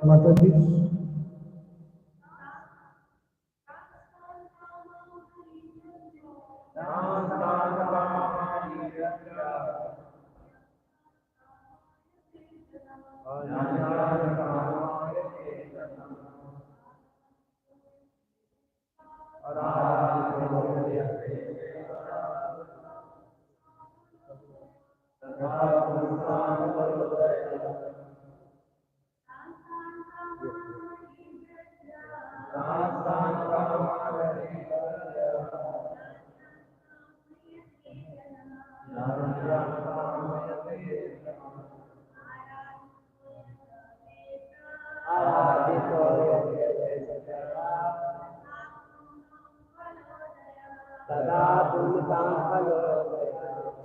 माता जी।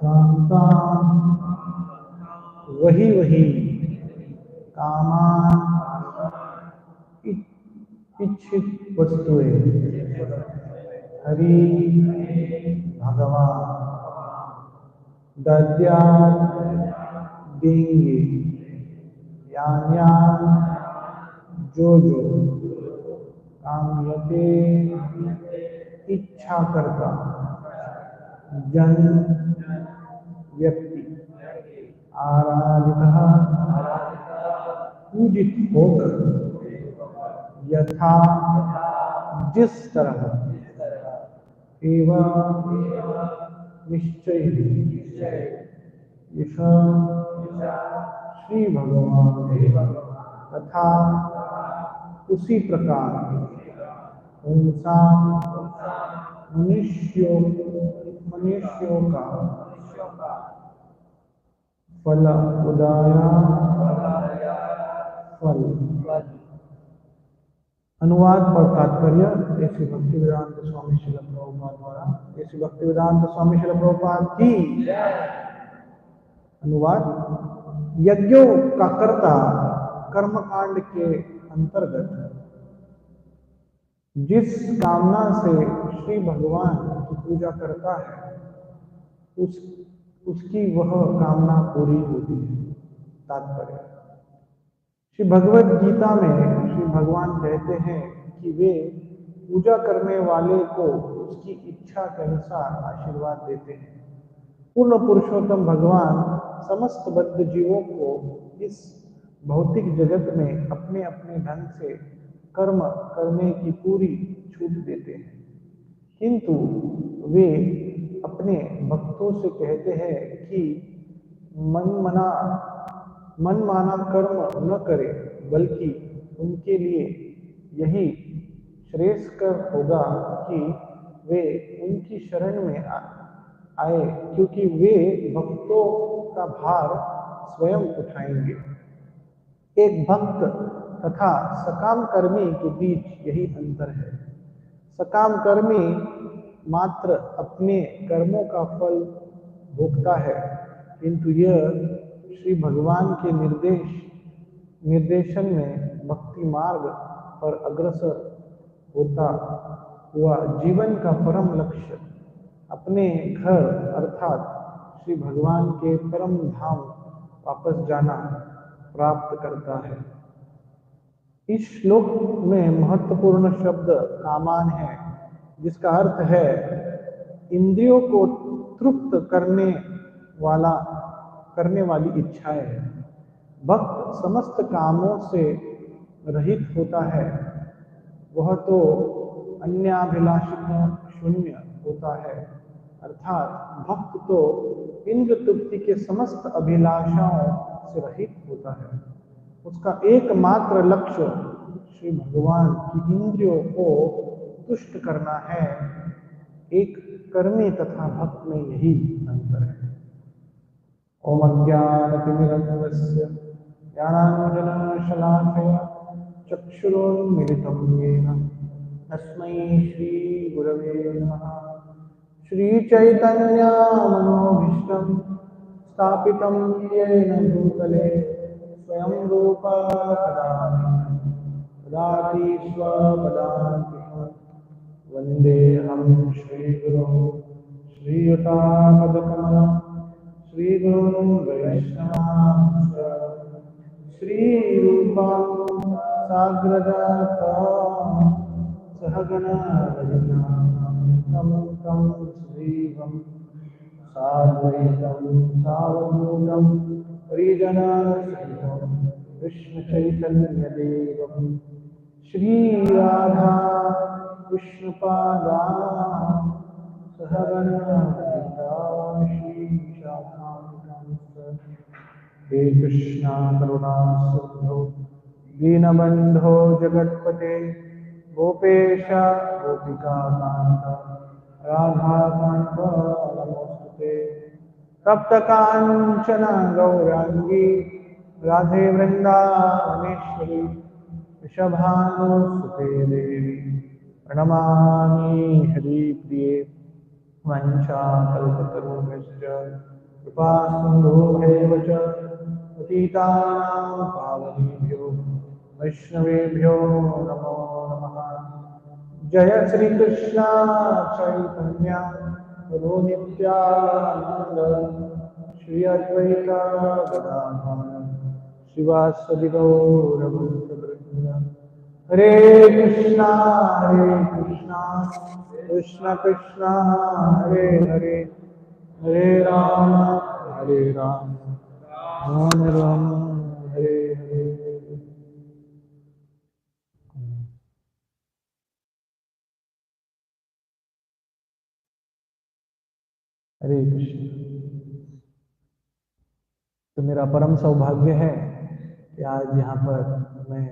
कांता वही वही कामान इच्छित वस्तुएं हरि भगवान दद्या देंगे यान यान जो जो कामयते इच्छा करता जन व्यक्ति आराधितः पूजित होकर यथा जिस तरह एवं निश्चय यश श्री भगवान तथा उसी प्रकार उनसा मनुष्यों का फल उदाया फल। अनुवाद और तात्पर्य ऐसी भक्तिवेदांत स्वामी श्रील प्रभुपाद द्वारा, ऐसी भक्तिवेदांत स्वामी श्रील प्रभुपाद की। अनुवाद, यज्ञों का कर्ता कर्मकांड के अंतर्गत जिस कामना से श्री भगवान की पूजा करता है उसकी वह कामना पूरी होती है। तात्पर्य, श्री भगवद गीता में श्री भगवान कहते हैं कि वे पूजा करने वाले को उसकी इच्छा के अनुसार आशीर्वाद देते हैं। पूर्ण पुरुषोत्तम भगवान समस्त बद्ध जीवों को इस भौतिक जगत में अपने अपने ढंग से कर्म करने की पूरी छूट देते हैं, किंतु वे अपने भक्तों से कहते हैं कि मनमाना कर्म न करें, बल्कि उनके लिए यही श्रेयस्कर होगा कि वे उनकी शरण में आए, क्योंकि वे भक्तों का भार स्वयं उठाएंगे। एक भक्त तथा सकाम कर्मी के बीच यही अंतर है। सकाम कर्मी मात्र अपने कर्मों का फल भोगता है, किंतु यह श्री भगवान के निर्देशन में भक्ति मार्ग पर अग्रसर होता हुआ जीवन का परम लक्ष्य अपने घर अर्थात श्री भगवान के परम धाम वापस जाना प्राप्त करता है। इस श्लोक में महत्वपूर्ण शब्द कामान है, जिसका अर्थ है इंद्रियों को तृप्त करने वाली इच्छाएं। भक्त समस्त कामों से रहित होता है, वह तो अन्याभिलाषिता शून्य होता है, अर्थात भक्त तो इंद्र तृप्ति के समस्त अभिलाषाओं से रहित होता है। उसका एकमात्र लक्ष्य श्री भगवान की इंद्रियों को तुष्ट करना है। एक कर्मी तथा भक्त में यही अंतर है। ओम अज्ञानतिमिरन्धस्य ज्ञानाञ्जनशलाकया चक्षुरुन्मिलितं येन तस्मै श्रीगुरवे नमः। श्रीचैतन्यमनोभीष्टं स्थापितं येन भूतले स्वयं रूपा ददाति स्वपदान्तिकं। वन्देऽहं श्रीगुरुं श्रीयुतापदकमलं श्रीगुरुं वैष्णवांश्च श्रीरूपं साग्रजातं सहगणा रघुनाथं तं श्रीवं साद्वैतं सावधूतं परिजनसहितं कृष्णचैतन्यदेवं श्रीराधा कृष्णपादां सहगणा हे कृष्णा करुणा सिंधु दीनबंधो जगत्पते गोपेश गोपिकाकांत राधाकांत नमोस्तुते तप्त कांचन गौरांगी राधे वृंदावनेश्वरी वृषभानुसुते देवी प्रणमामि हरिप्रिये वंशाकल्पतरुभ्यश्च कृपासिन्धुभ्येव च पतितानां पावनेभ्यो वैष्णवेभ्यो नमो नमः। जय श्री कृष्ण चैतन्य प्रभु नित्यानंद श्री अद्वैत गदाधर श्रीवासदि गौर भक्तवृंद। हरे कृष्णा कृष्ण कृष्ण हरे हरे हरे राम राम राम हरे हरे। हरे कृष्ण। तो मेरा परम सौभाग्य है कि आज यहाँ पर मैं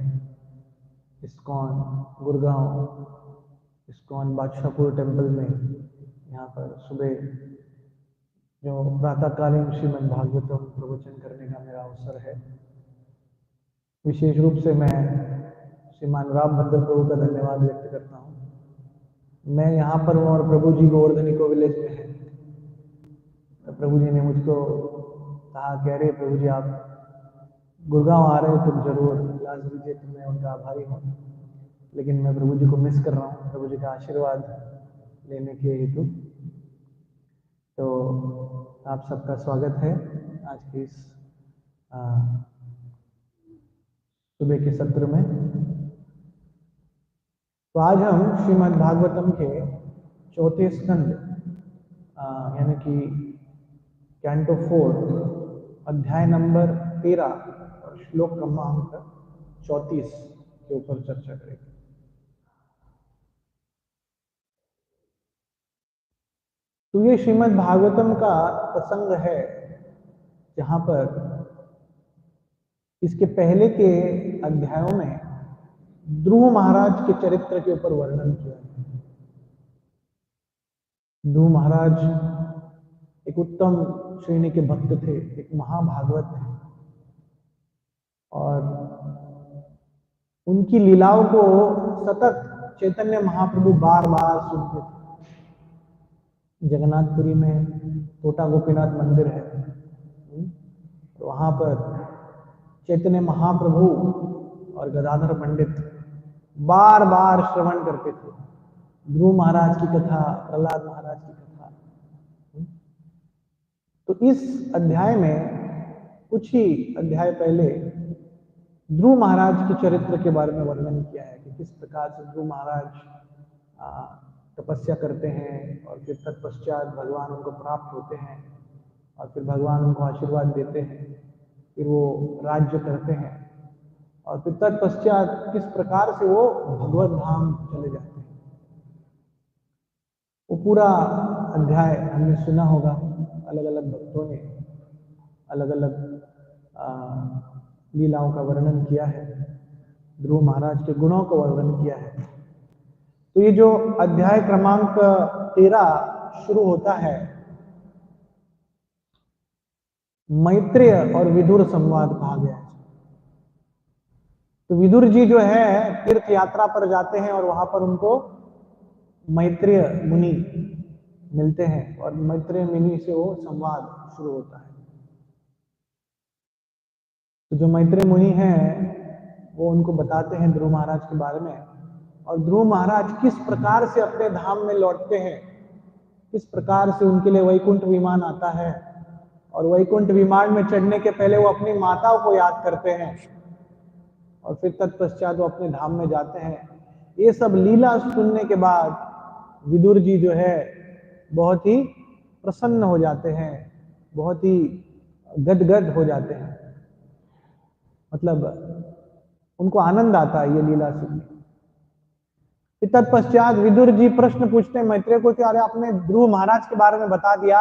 ISKCON Gurgaon ISKCON Badshahpur temple में यहाँ पर सुबह जो प्रातःकालीन श्रीमद् भागवतम प्रवचन करने का मेरा अवसर है। विशेष रूप से मैं श्रीमान रामभद्र प्रभु का धन्यवाद व्यक्त करता हूँ। मैं यहाँ पर हूँ और प्रभु जी गोवर्धन इको विलेज में हैं। तो प्रभु जी ने मुझको कहा कि अरे प्रभु जी आप गुड़गांव आ रहे हो तो जरूर क्लास दीजिए, तो मैं उनका आभारी हूँ। लेकिन मैं प्रभु जी को मिस कर रहा हूँ, प्रभु जी का आशीर्वाद लेने के हेतु। तो आप सबका स्वागत है आज के इस सुबह के सत्र में। तो आज हम श्रीमद् भागवतम के चौथे स्कंद यानी कि कैंटो 4 अध्याय नंबर 13 और श्लोक क्रमांक 34 के ऊपर चर्चा करेंगे। तो ये श्रीमद् भागवतम का प्रसंग है जहां पर इसके पहले के अध्यायों में ध्रुव महाराज के चरित्र के ऊपर वर्णन किया है। ध्रुव महाराज एक उत्तम श्रेणी के भक्त थे, एक महाभागवत थे और उनकी लीलाओं को सतत चैतन्य महाप्रभु बार बार सुनते थे। जगन्नाथपुरी में टोटा गोपीनाथ मंदिर है, तो वहां पर चैतन्य महाप्रभु और गदाधर पंडित बार बार श्रवण करते थे ध्रुव महाराज की कथा, प्रहलाद महाराज की कथा। तो इस अध्याय में कुछ ही अध्याय पहले ध्रुव महाराज के चरित्र के बारे में वर्णन किया है कि किस प्रकार से ध्रुव महाराज तपस्या करते हैं और फिर तत्पश्चात भगवान उनको प्राप्त होते हैं और फिर भगवान उनको आशीर्वाद देते हैं, फिर वो राज्य करते हैं और फिर तत्पश्चात किस प्रकार से वो भगवत धाम चले जाते हैं। वो पूरा अध्याय हमने सुना होगा। अलग अलग भक्तों ने अलग अलग लीलाओं का वर्णन किया है, ध्रुव महाराज के गुणों का वर्णन किया है। तो ये जो अध्याय क्रमांक 13 शुरू होता है मैत्रेय और विदुर संवाद कहा गया है। तो विदुर जी जो है तीर्थ यात्रा पर जाते हैं और वहां पर उनको मैत्रेय मुनि मिलते हैं और मैत्रेय मुनि से वो संवाद शुरू होता है। तो जो मैत्रेय मुनि हैं वो उनको बताते हैं ध्रुव महाराज के बारे में और ध्रुव महाराज किस प्रकार से अपने धाम में लौटते हैं किस प्रकार से उनके लिए वैकुंठ विमान आता है, और वैकुंठ विमान में चढ़ने के पहले वो अपनी माताओं को याद करते हैं और फिर तत्पश्चात वो अपने धाम में जाते हैं। ये सब लीला सुनने के बाद विदुर जी जो है बहुत ही प्रसन्न हो जाते हैं, बहुत ही गदगद हो जाते हैं, मतलब उनको आनंद आता है ये लीला सुन के। तत्पश्चात विदुर जी प्रश्न पूछते हैं मैत्रेय को कि अरे आपने ध्रुव महाराज के बारे में बता दिया,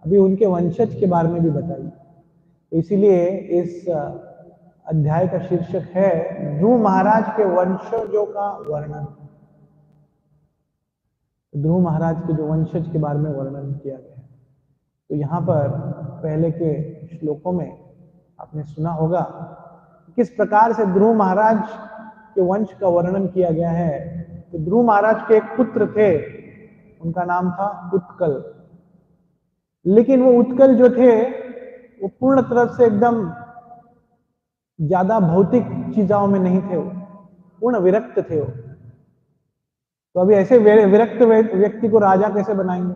अभी उनके वंशज के बारे में भी बताइए। तो इसीलिए इस अध्याय का शीर्षक है ध्रुव महाराज के वंशजों का वर्णन। ध्रुव महाराज के जो वंशज के बारे में वर्णन किया गया है। तो यहाँ पर पहले के श्लोकों में आपने सुना होगा किस प्रकार से ध्रुव महाराज के वंश का वर्णन किया गया है। तो ध्रुव महाराज के एक पुत्र थे, उनका नाम था उत्कल। लेकिन वो उत्कल जो थे वो पूर्ण तरह से एकदम ज्यादा भौतिक चीजों में नहीं थे, वो पूर्ण विरक्त थे वो। तो अभी ऐसे विरक्त व्यक्ति को राजा कैसे बनाएंगे?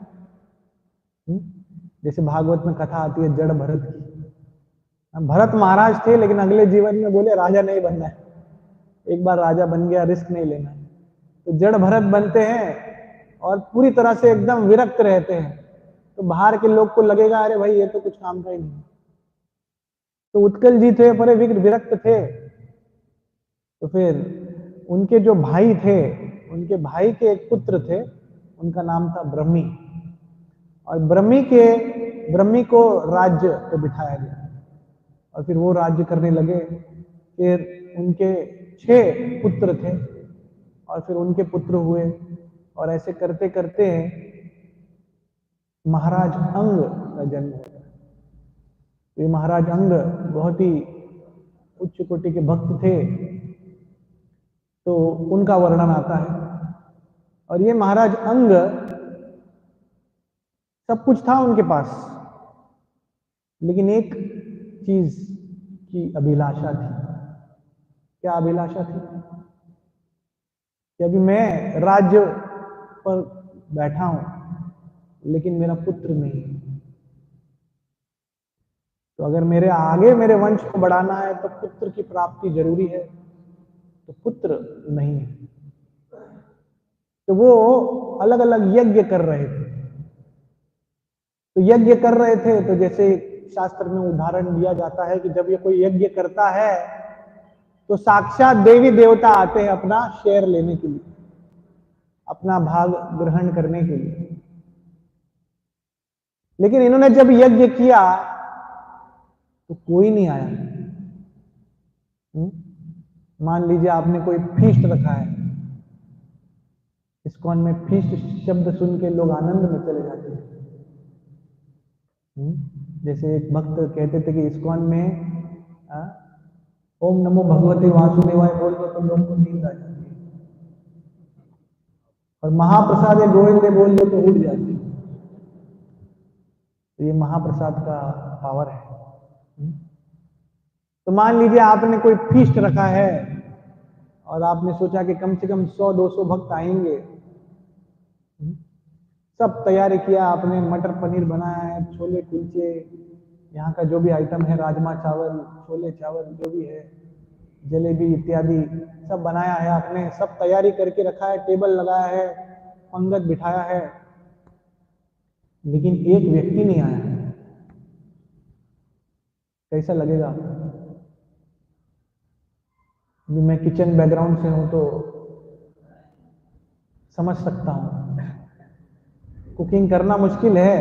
जैसे भागवत में कथा आती है जड़ भरत की। भरत महाराज थे लेकिन अगले जीवन में बोले राजा नहीं बनना है, एक बार राजा बन गया रिस्क नहीं लेना। तो जड़ भरत बनते हैं और पूरी तरह से एकदम विरक्त रहते हैं। तो बाहर के लोग को लगेगा अरे भाई ये तो कुछ काम का ही नहीं। तो उत्कल जी थे बड़े विरक्त थे। तो फिर उनके जो भाई थे, उनके भाई के एक पुत्र थे, उनका नाम था ब्रह्मी। और ब्रह्मी को राज्य पे बिठाया गया और फिर वो राज्य करने लगे। फिर उनके 6 पुत्र थे और फिर उनके पुत्र हुए और ऐसे करते करते महाराज अंग का जन्म होता है। ये महाराज अंग बहुत ही उच्च कोटि के भक्त थे, तो उनका वर्णन आता है। और ये महाराज अंग सब कुछ था उनके पास, लेकिन एक चीज की अभिलाषा थी। क्या अभिलाषा थी? कि अभी मैं राज्य पर बैठा हूं लेकिन मेरा पुत्र नहीं है। तो अगर मेरे आगे मेरे वंश को बढ़ाना है तो पुत्र की प्राप्ति जरूरी है, तो पुत्र नहीं है। तो वो अलग अलग यज्ञ कर रहे थे। तो यज्ञ कर रहे थे तो जैसे शास्त्र में उदाहरण दिया जाता है कि जब ये कोई यज्ञ करता है तो साक्षात देवी देवता आते हैं अपना शेयर लेने के लिए, अपना भाग ग्रहण करने के लिए। लेकिन इन्होंने जब यज्ञ किया तो कोई नहीं आया। मान लीजिए आपने कोई फीस्ट रखा है, इस्कॉन में फीस्ट शब्द सुन के लोग आनंद में चले जाते हैं। जैसे एक भक्त कहते थे कि इस्कॉन में ओम नमो भगवते वासुदेवाय बोल दो तो लोग को नींद आ जाती है, और महाप्रसाद गोविंदे बोल दो तो उठ जाती है। तो ये महाप्रसाद का पावर है। तो मान लीजिए आपने कोई फीस्ट रखा है और आपने सोचा कि कम से कम 100-200 भक्त आएंगे। सब तैयारी किया आपने, मटर पनीर बनाया है, छोले कुलचे, यहाँ का जो भी आइटम है, राजमा चावल, छोले चावल जो भी है, जलेबी इत्यादि सब बनाया है आपने, सब तैयारी करके रखा है, टेबल लगाया है, पंगत बिठाया है, लेकिन एक व्यक्ति नहीं आया। कैसा लगेगा? मैं किचन बैकग्राउंड से हूं तो समझ सकता हूं। कुकिंग करना मुश्किल है,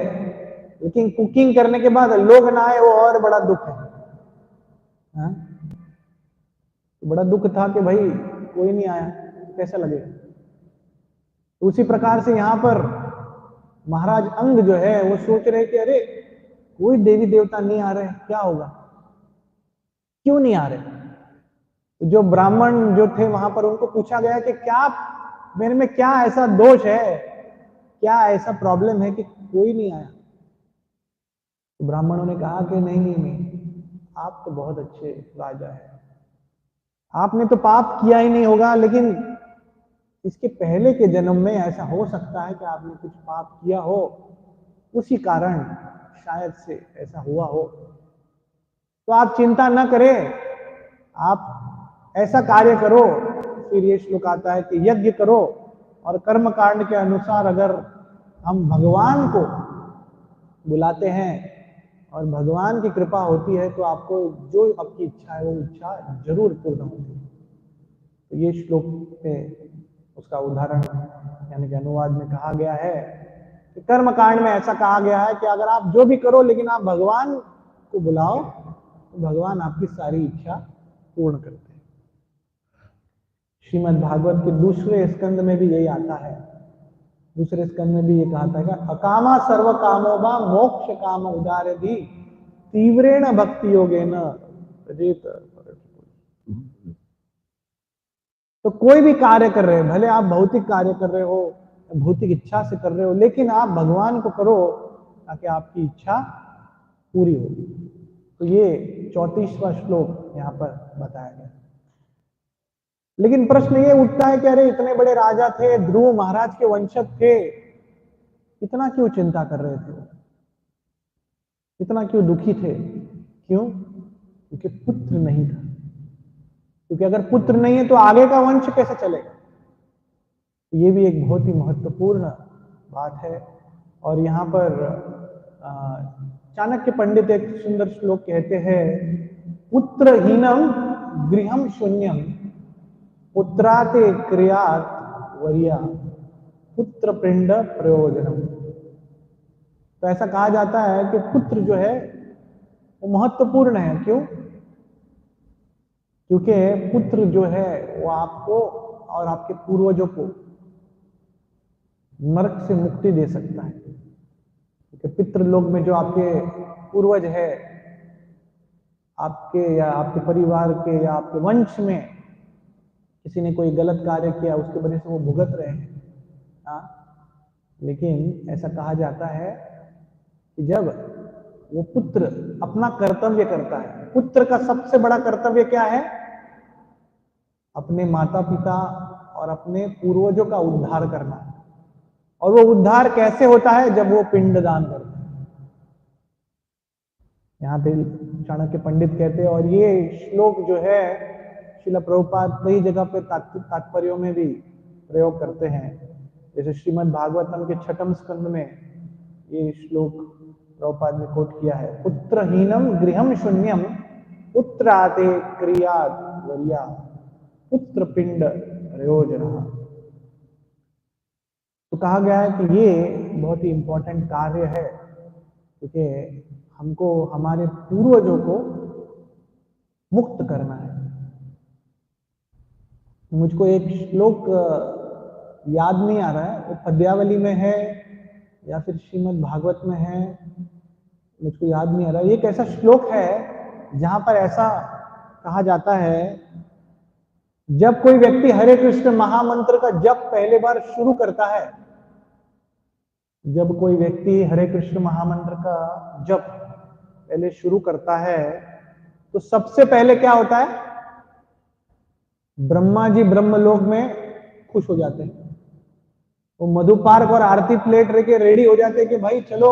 लेकिन कुकिंग करने के बाद लोग ना आए वो और बड़ा दुख है। हाँ? तो बड़ा दुख था कि भाई कोई नहीं आया, कैसा लगेगा? तो उसी प्रकार से यहां पर महाराज अंग जो है वो सोच रहे कि अरे कोई देवी देवता नहीं आ रहे, क्या होगा, क्यों नहीं आ रहे? तो जो ब्राह्मण जो थे वहां पर उनको पूछा गया कि क्या मेरे में क्या ऐसा दोष है, क्या ऐसा प्रॉब्लम है कि कोई नहीं आया? तो ब्राह्मणों ने कहा कि नहीं नहीं नहीं, आप तो बहुत अच्छे राजा हैं, आपने तो पाप किया ही नहीं होगा, लेकिन इसके पहले के जन्म में ऐसा हो सकता है कि आपने कुछ पाप किया हो, उसी कारण शायद से ऐसा हुआ हो। तो आप चिंता न करें, आप ऐसा कार्य करो। फिर ये श्लोक आता है कि यज्ञ करो, और कर्म कांड के अनुसार अगर हम भगवान को बुलाते हैं और भगवान की कृपा होती है तो आपको जो आपकी इच्छा है वो इच्छा जरूर पूर्ण होती है। तो ये श्लोक में उसका उदाहरण यानी कि अनुवाद में कहा गया है कि कर्म कांड में ऐसा कहा गया है कि अगर आप जो भी करो लेकिन आप भगवान को बुलाओ तो भगवान आपकी सारी इच्छा पूर्ण करते हैं। श्रीमद् भागवत के दूसरे स्कंद में भी यही आता है। दूसरे स्कंद में भी ये कहा था कि अकामा सर्व कामो वा मोक्ष काम उदारधि तीव्रेण भक्ति योगेन प्रजेत। तो कोई भी कार्य कर रहे हो, भले आप भौतिक कार्य कर रहे हो, भौतिक इच्छा से कर रहे हो, लेकिन आप भगवान को करो ताकि आपकी इच्छा पूरी हो। तो ये 34वां श्लोक यहाँ पर बताया गया। लेकिन प्रश्न ये उठता है कि अरे इतने बड़े राजा थे, ध्रुव महाराज के वंशज थे, इतना क्यों चिंता कर रहे थे, इतना क्यों दुखी थे? क्यों? क्योंकि पुत्र नहीं था। क्योंकि अगर पुत्र नहीं है तो आगे का वंश कैसे चलेगा? ये भी एक बहुत ही महत्वपूर्ण बात है। और यहाँ पर चाणक्य पंडित एक सुंदर श्लोक कहते हैं, पुत्रहीनम गृहम शून्यम पुत्राते क्रियात वरिया पुत्र पिंड प्रयोजनम। तो ऐसा कहा जाता है कि पुत्र जो है वो महत्वपूर्ण है। क्यों? क्योंकि पुत्र जो है वो आपको और आपके पूर्वजों को नरक से मुक्ति दे सकता है। क्योंकि पितृलोक में जो आपके पूर्वज है, आपके या आपके परिवार के या आपके वंश में किसी ने कोई गलत कार्य किया, उसके वजह से वो भुगत रहे हैं। लेकिन ऐसा कहा जाता है कि जब वो पुत्र अपना कर्तव्य करता है, पुत्र का सबसे बड़ा कर्तव्य क्या है? अपने माता पिता और अपने पूर्वजों का उद्धार करना। और वो उद्धार कैसे होता है? जब वो पिंडदान करता है। यहाँ पे चाणक्य पंडित कहते हैं, और ये श्लोक जो है श्रील प्रभुपाद कई जगह पे तात्पर्यों में भी प्रयोग करते हैं। जैसे श्रीमद् भागवतम के 6वें स्कंद में ये श्लोक प्रभुपाद ने कोट किया है, पुत्रहीनम गृहम शून्यम पुत्राते क्रियात वरिया पुत्र पिंड प्रयोजन। तो कहा गया है कि ये बहुत ही इंपॉर्टेंट कार्य है, क्योंकि हमको हमारे पूर्वजों को मुक्त करना है। मुझको एक श्लोक याद नहीं आ रहा है, वो पद्यावली में है या फिर श्रीमद् भागवत में है, मुझको याद नहीं आ रहा। ये एक ऐसा श्लोक है जहां पर ऐसा कहा जाता है, जब कोई व्यक्ति हरे कृष्ण महामंत्र का जप पहले बार शुरू करता है, जब कोई व्यक्ति हरे कृष्ण महामंत्र का जप पहले शुरू करता है तो सबसे पहले क्या होता है? ब्रह्मा जी ब्रह्मलोक में खुश हो जाते हैं। वो मधुपार्क और आरती प्लेट लेके रेडी हो जाते हैं कि भाई चलो,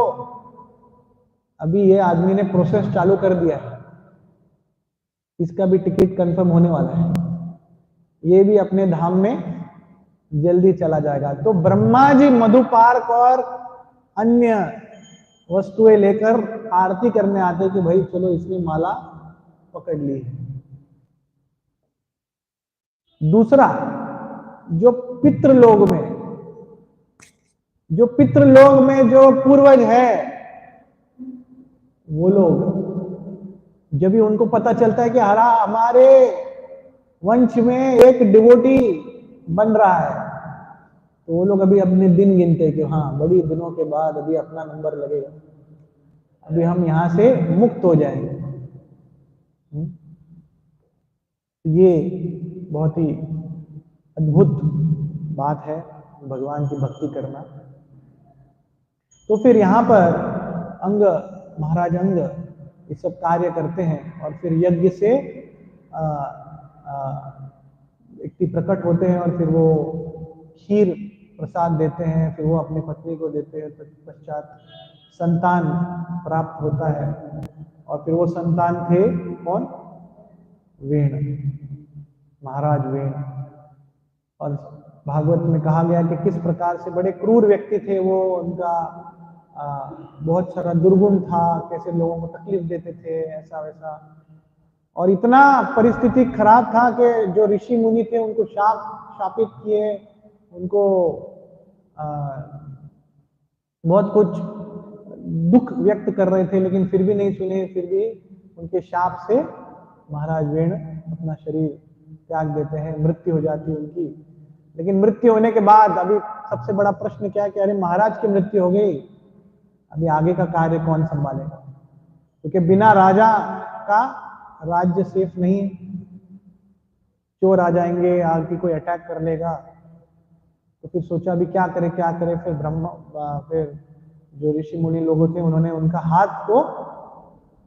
अभी ये आदमी ने प्रोसेस चालू कर दिया है, इसका भी टिकट कंफर्म होने वाला है, ये भी अपने धाम में जल्दी चला जाएगा। तो ब्रह्मा जी मधुपार्क और अन्य वस्तुएं लेकर आरती करने आते कि भाई चलो इसने माला पकड़ ली है। दूसरा, जो पितृलोक में जो पूर्वज है, वो लोग जब भी उनको पता चलता है कि हमारे वंश में एक डिवोटी बन रहा है, तो वो लोग अभी अपने दिन गिनते हैं कि हाँ, बड़ी दिनों के बाद अभी अपना नंबर लगेगा, अभी हम यहां से मुक्त हो जाएंगे। ये बहुत ही अद्भुत बात है भगवान की भक्ति करना। तो फिर यहाँ पर महाराज अंग ये सब कार्य करते हैं और फिर यज्ञ से व्यक्ति प्रकट होते हैं और फिर वो खीर प्रसाद देते हैं, फिर वो अपनी पत्नी को देते हैं, पश्चात संतान प्राप्त होता है। और फिर वो संतान थे कौन? वेण, महाराज वेण। और भागवत में कहा गया कि किस प्रकार से बड़े क्रूर व्यक्ति थे वो, उनका बहुत सारा दुर्गुण था, कैसे लोगों को तकलीफ देते थे, ऐसा वैसा। और इतना परिस्थिति खराब था कि जो ऋषि मुनि थे उनको शापित किए, उनको बहुत कुछ दुख व्यक्त कर रहे थे, लेकिन फिर भी नहीं सुने। फिर भी उनके शाप से महाराज वेण अपना शरीर त्याग देते हैं, मृत्यु हो जाती है उनकी। लेकिन मृत्यु होने के बाद अभी सबसे बड़ा प्रश्न क्या है कि अरे महाराज की मृत्यु हो गई, अभी आगे का कार्य कौन संभालेगा? क्योंकि बिना राजा का राज्य सेफ नहीं है, चोर आ जाएंगे, आगे कोई अटैक कर लेगा। तो फिर सोचा अभी क्या करे क्या करे। फिर जो ऋषि मुनि लोग थे उन्होंने उनका हाथ को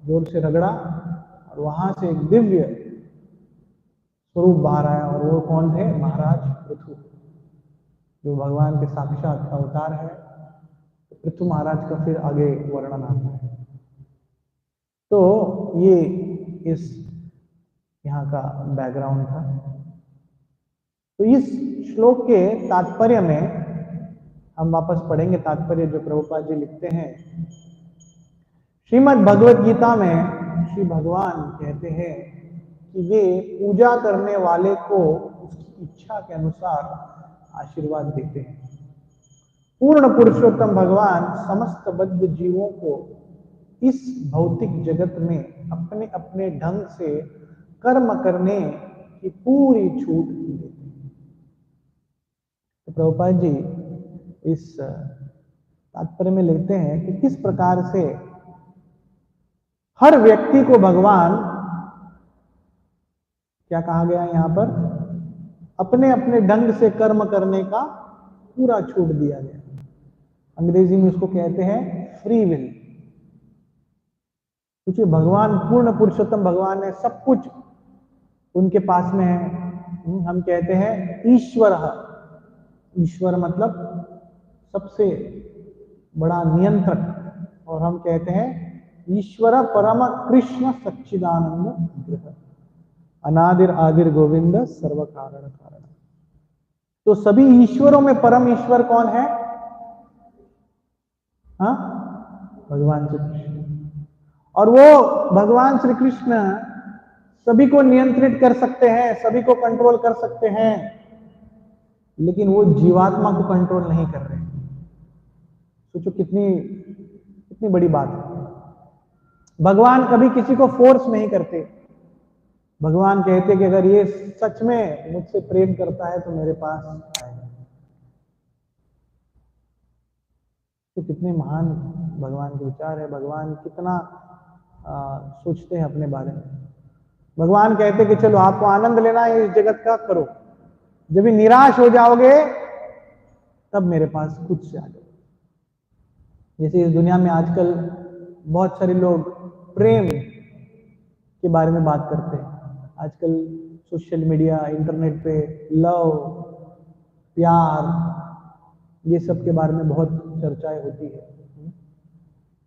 जोर से रगड़ा और वहां से एक दिव्य स्वरूप बाहर आया। और वो कौन थे? महाराज पृथु, जो भगवान के साक्षात अवतार है। तो पृथु महाराज का फिर आगे वर्णन आता है। तो ये इस यहाँ का बैकग्राउंड था। तो इस श्लोक के तात्पर्य में हम वापस पढ़ेंगे तात्पर्य जो प्रभुपाद जी लिखते हैं। श्रीमद् भगवत गीता में श्री भगवान कहते हैं कि वे पूजा करने वाले को उसकी इच्छा के अनुसार आशीर्वाद देते हैं। पूर्ण पुरुषोत्तम भगवान समस्त बद्ध जीवों को इस भौतिक जगत में अपने अपने ढंग से कर्म करने की पूरी छूट देते हैं। तो प्रभुपाद जी इस तात्पर्य में लिखते हैं कि किस प्रकार से हर व्यक्ति को भगवान, क्या कहा गया यहां पर, अपने अपने ढंग से कर्म करने का पूरा छूट दिया गया। अंग्रेजी में उसको कहते हैं फ्री विल। क्योंकि भगवान पूर्ण पुरुषोत्तम भगवान है, सब कुछ उनके पास में है। हम कहते हैं ईश्वर। ईश्वर मतलब सबसे बड़ा नियंत्रक। और हम कहते हैं ईश्वर परम कृष्ण सच्चिदानंद विग्रह, अनादिर आदिर गोविंद सर्व कारण कारण। तो सभी ईश्वरों में परम ईश्वर कौन है? हाँ, भगवान श्री कृष्ण। और वो भगवान श्री कृष्ण सभी को नियंत्रित कर सकते हैं, सभी को कंट्रोल कर सकते हैं, लेकिन वो जीवात्मा को कंट्रोल नहीं कर रहे। सोचो कितनी बड़ी बात है। भगवान कभी किसी को फोर्स नहीं करते। भगवान कहते कि अगर ये सच में मुझसे प्रेम करता है तो मेरे पास आएगा। तो कितने महान भगवान के विचार है। भगवान कितना सोचते हैं अपने बारे में। भगवान कहते कि चलो आपको आनंद लेना है इस जगत का, करो। जब भी निराश हो जाओगे तब मेरे पास खुद से आ जाओ। जैसे इस दुनिया में आजकल बहुत सारे लोग प्रेम के बारे में बात करते हैं। आजकल सोशल मीडिया, इंटरनेट पे लव, प्यार, ये सब के बारे में बहुत चर्चाएं होती है।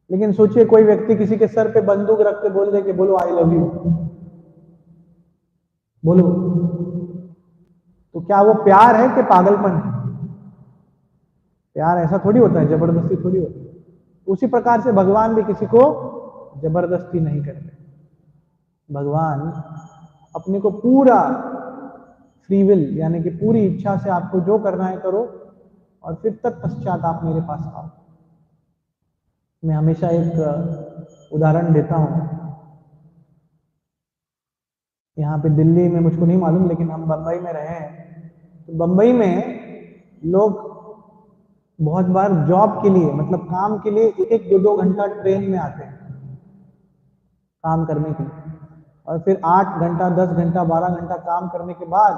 लेकिन सोचिए कोई व्यक्ति किसी के सर पे बंदूक रख के बोल दे कि बोलो आई लव यू, बोलो, तो क्या वो प्यार है कि पागलपन है? प्यार ऐसा थोड़ी होता है, जबरदस्ती थोड़ी होती है। उसी प्रकार से भगवान भी किसी को जबरदस्ती नहीं करते। भगवान अपने को पूरा फ्री विल यानी कि पूरी इच्छा से आपको जो करना है करो, और फिर तत्पश्चात आप मेरे पास आओ। मैं हमेशा एक उदाहरण देता हूं। यहाँ पे दिल्ली में मुझको नहीं मालूम, लेकिन हम बंबई में रहे हैं। तो बंबई में लोग बहुत बार जॉब के लिए, मतलब काम के लिए 1-2 घंटा ट्रेन में आते हैं काम करने के लिए, और फिर 8 घंटा, 10 घंटा, 12 घंटा काम करने के बाद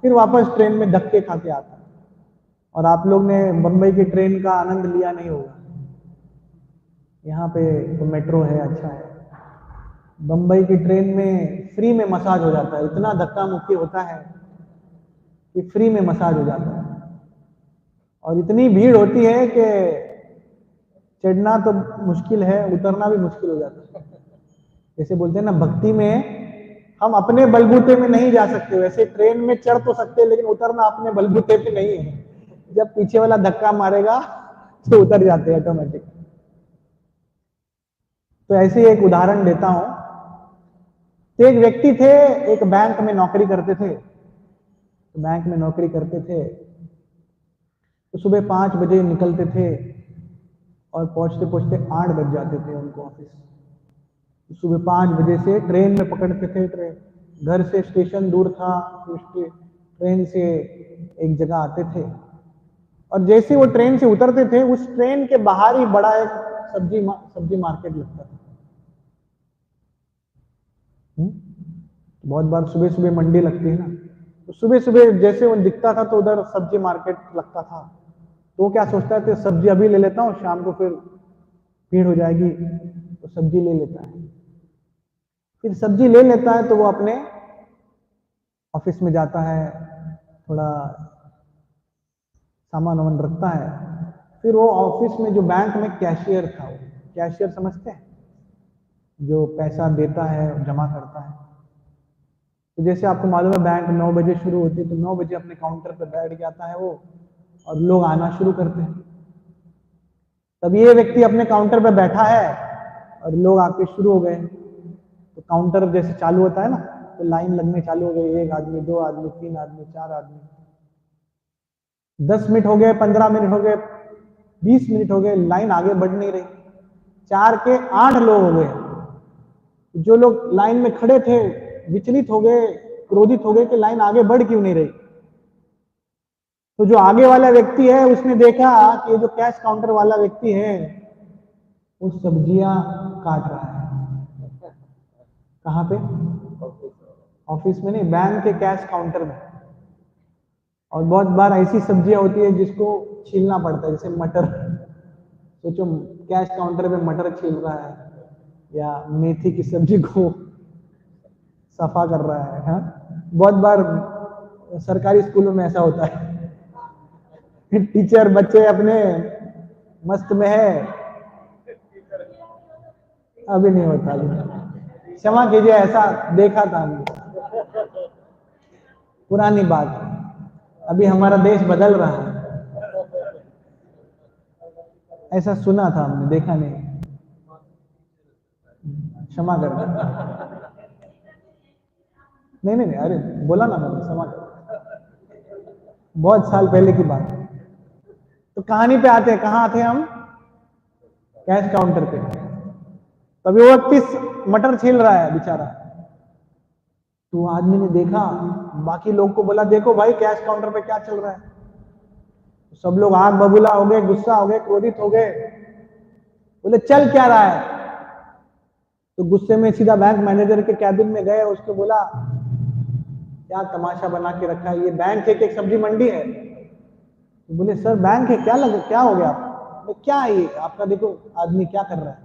फिर वापस ट्रेन में धक्के खा के आता है। और आप लोग ने बंबई की ट्रेन का आनंद लिया नहीं होगा। यहाँ पे तो मेट्रो है, अच्छा है। बंबई की ट्रेन में फ्री में मसाज हो जाता है। इतना धक्का मुक्की होता है कि फ्री में मसाज हो जाता है। और इतनी भीड़ होती है कि चढ़ना तो मुश्किल है, उतरना भी मुश्किल हो जाता है। जैसे बोलते हैं ना, भक्ति में हम अपने बलबूते में नहीं जा सकते, वैसे ट्रेन में चढ़ तो सकते हैं लेकिन उतरना अपने बलबूते पे नहीं है। जब पीछे वाला धक्का मारेगा तो उतर जाते हैं ऑटोमेटिक। तो ऐसे ही एक उदाहरण देता हूं। तो एक व्यक्ति थे, एक बैंक में नौकरी करते थे। तो बैंक में नौकरी करते थे तो सुबह 5 बजे निकलते थे और पहुंचते पहुंचते 8 बज जाते थे उनको ऑफिस। तो सुबह 5 बजे से ट्रेन में पकड़ते थे ट्रेन, घर से स्टेशन दूर था, तो ट्रेन से एक जगह आते थे और जैसे वो ट्रेन से उतरते थे उस ट्रेन के बाहर ही बड़ा एक सब्जी मार्केट लगता था। बहुत बार सुबह सुबह मंडी लगती है ना, तो सुबह सुबह जैसे वो दिखता था तो उधर सब्जी मार्केट लगता था। तो वो क्या सोचता है, सब्जी अभी ले लेता हूँ, शाम को फिर भीड़ हो जाएगी, तो सब्जी ले लेता है। फिर सब्जी ले लेता है तो वो अपने ऑफिस में जाता है, थोड़ा सामान वामान रखता है। फिर वो ऑफिस में जो बैंक में कैशियर था, वो कैशियर समझते हैं, जो पैसा देता है जमा करता है। तो जैसे आपको मालूम है बैंक 9 बजे शुरू होती है, तो 9 बजे अपने काउंटर पर बैठ जाता है वो और लोग आना शुरू करते हैं। तब ये व्यक्ति अपने काउंटर पर बैठा है और लोग आके शुरू हो गए। तो काउंटर जैसे चालू होता है ना, तो लाइन लगने चालू हो गई, 1 आदमी, 2 आदमी, 3 आदमी, 4 आदमी। 10 मिनट हो गए, 15 मिनट हो गए, 20 मिनट हो गए, लाइन आगे बढ़ नहीं रही। 4 के 8 लोग हो गए। जो लोग लाइन में खड़े थे विचलित हो गए, क्रोधित हो गए कि लाइन आगे बढ़ क्यों नहीं रही। तो जो आगे वाला व्यक्ति है उसने देखा कि ये जो कैश काउंटर वाला व्यक्ति है वो सब्जियां काट रहा है। कहाँ पे? ऑफिस में नहीं, बैंक के कैश काउंटर में। और बहुत बार ऐसी सब्जियां होती है जिसको छीलना पड़ता है, जैसे मटर। सोचो कैश काउंटर पे मटर छील रहा है या मेथी की सब्जी को सफा कर रहा है। हाँ, बहुत बार सरकारी स्कूलों में ऐसा होता है। टीचर बच्चे अपने मस्त में है, अभी नहीं होता, अभी क्षमा कीजिए, ऐसा देखा था हमने, पुरानी बात है, अभी हमारा देश बदल रहा है। ऐसा सुना था हमने, देखा नहीं, क्षमा करना। नहीं नहीं नहीं, अरे बोला ना मैंने, क्षमा कर, बहुत साल पहले की बात है। तो कहानी पे आते हैं, कहाँ आते हैं हम? कैश काउंटर पे। तभी वो व्यक्ति मटर छील रहा है बेचारा। तो आदमी ने देखा, बाकी लोग को बोला देखो भाई कैश काउंटर पे क्या चल रहा है। सब लोग आग बबूला हो गए, गुस्सा हो गए, क्रोधित हो गए, बोले चल क्या रहा है। तो गुस्से में सीधा बैंक मैनेजर के कैबिन में गए, उसको बोला क्या तमाशा बना के रखा है, ये बैंक है कि एक सब्जी मंडी है। तो बोले सर बैंक है, क्या लगा, क्या हो गया आपको? क्या है ये आपका, देखो आदमी क्या कर रहा है।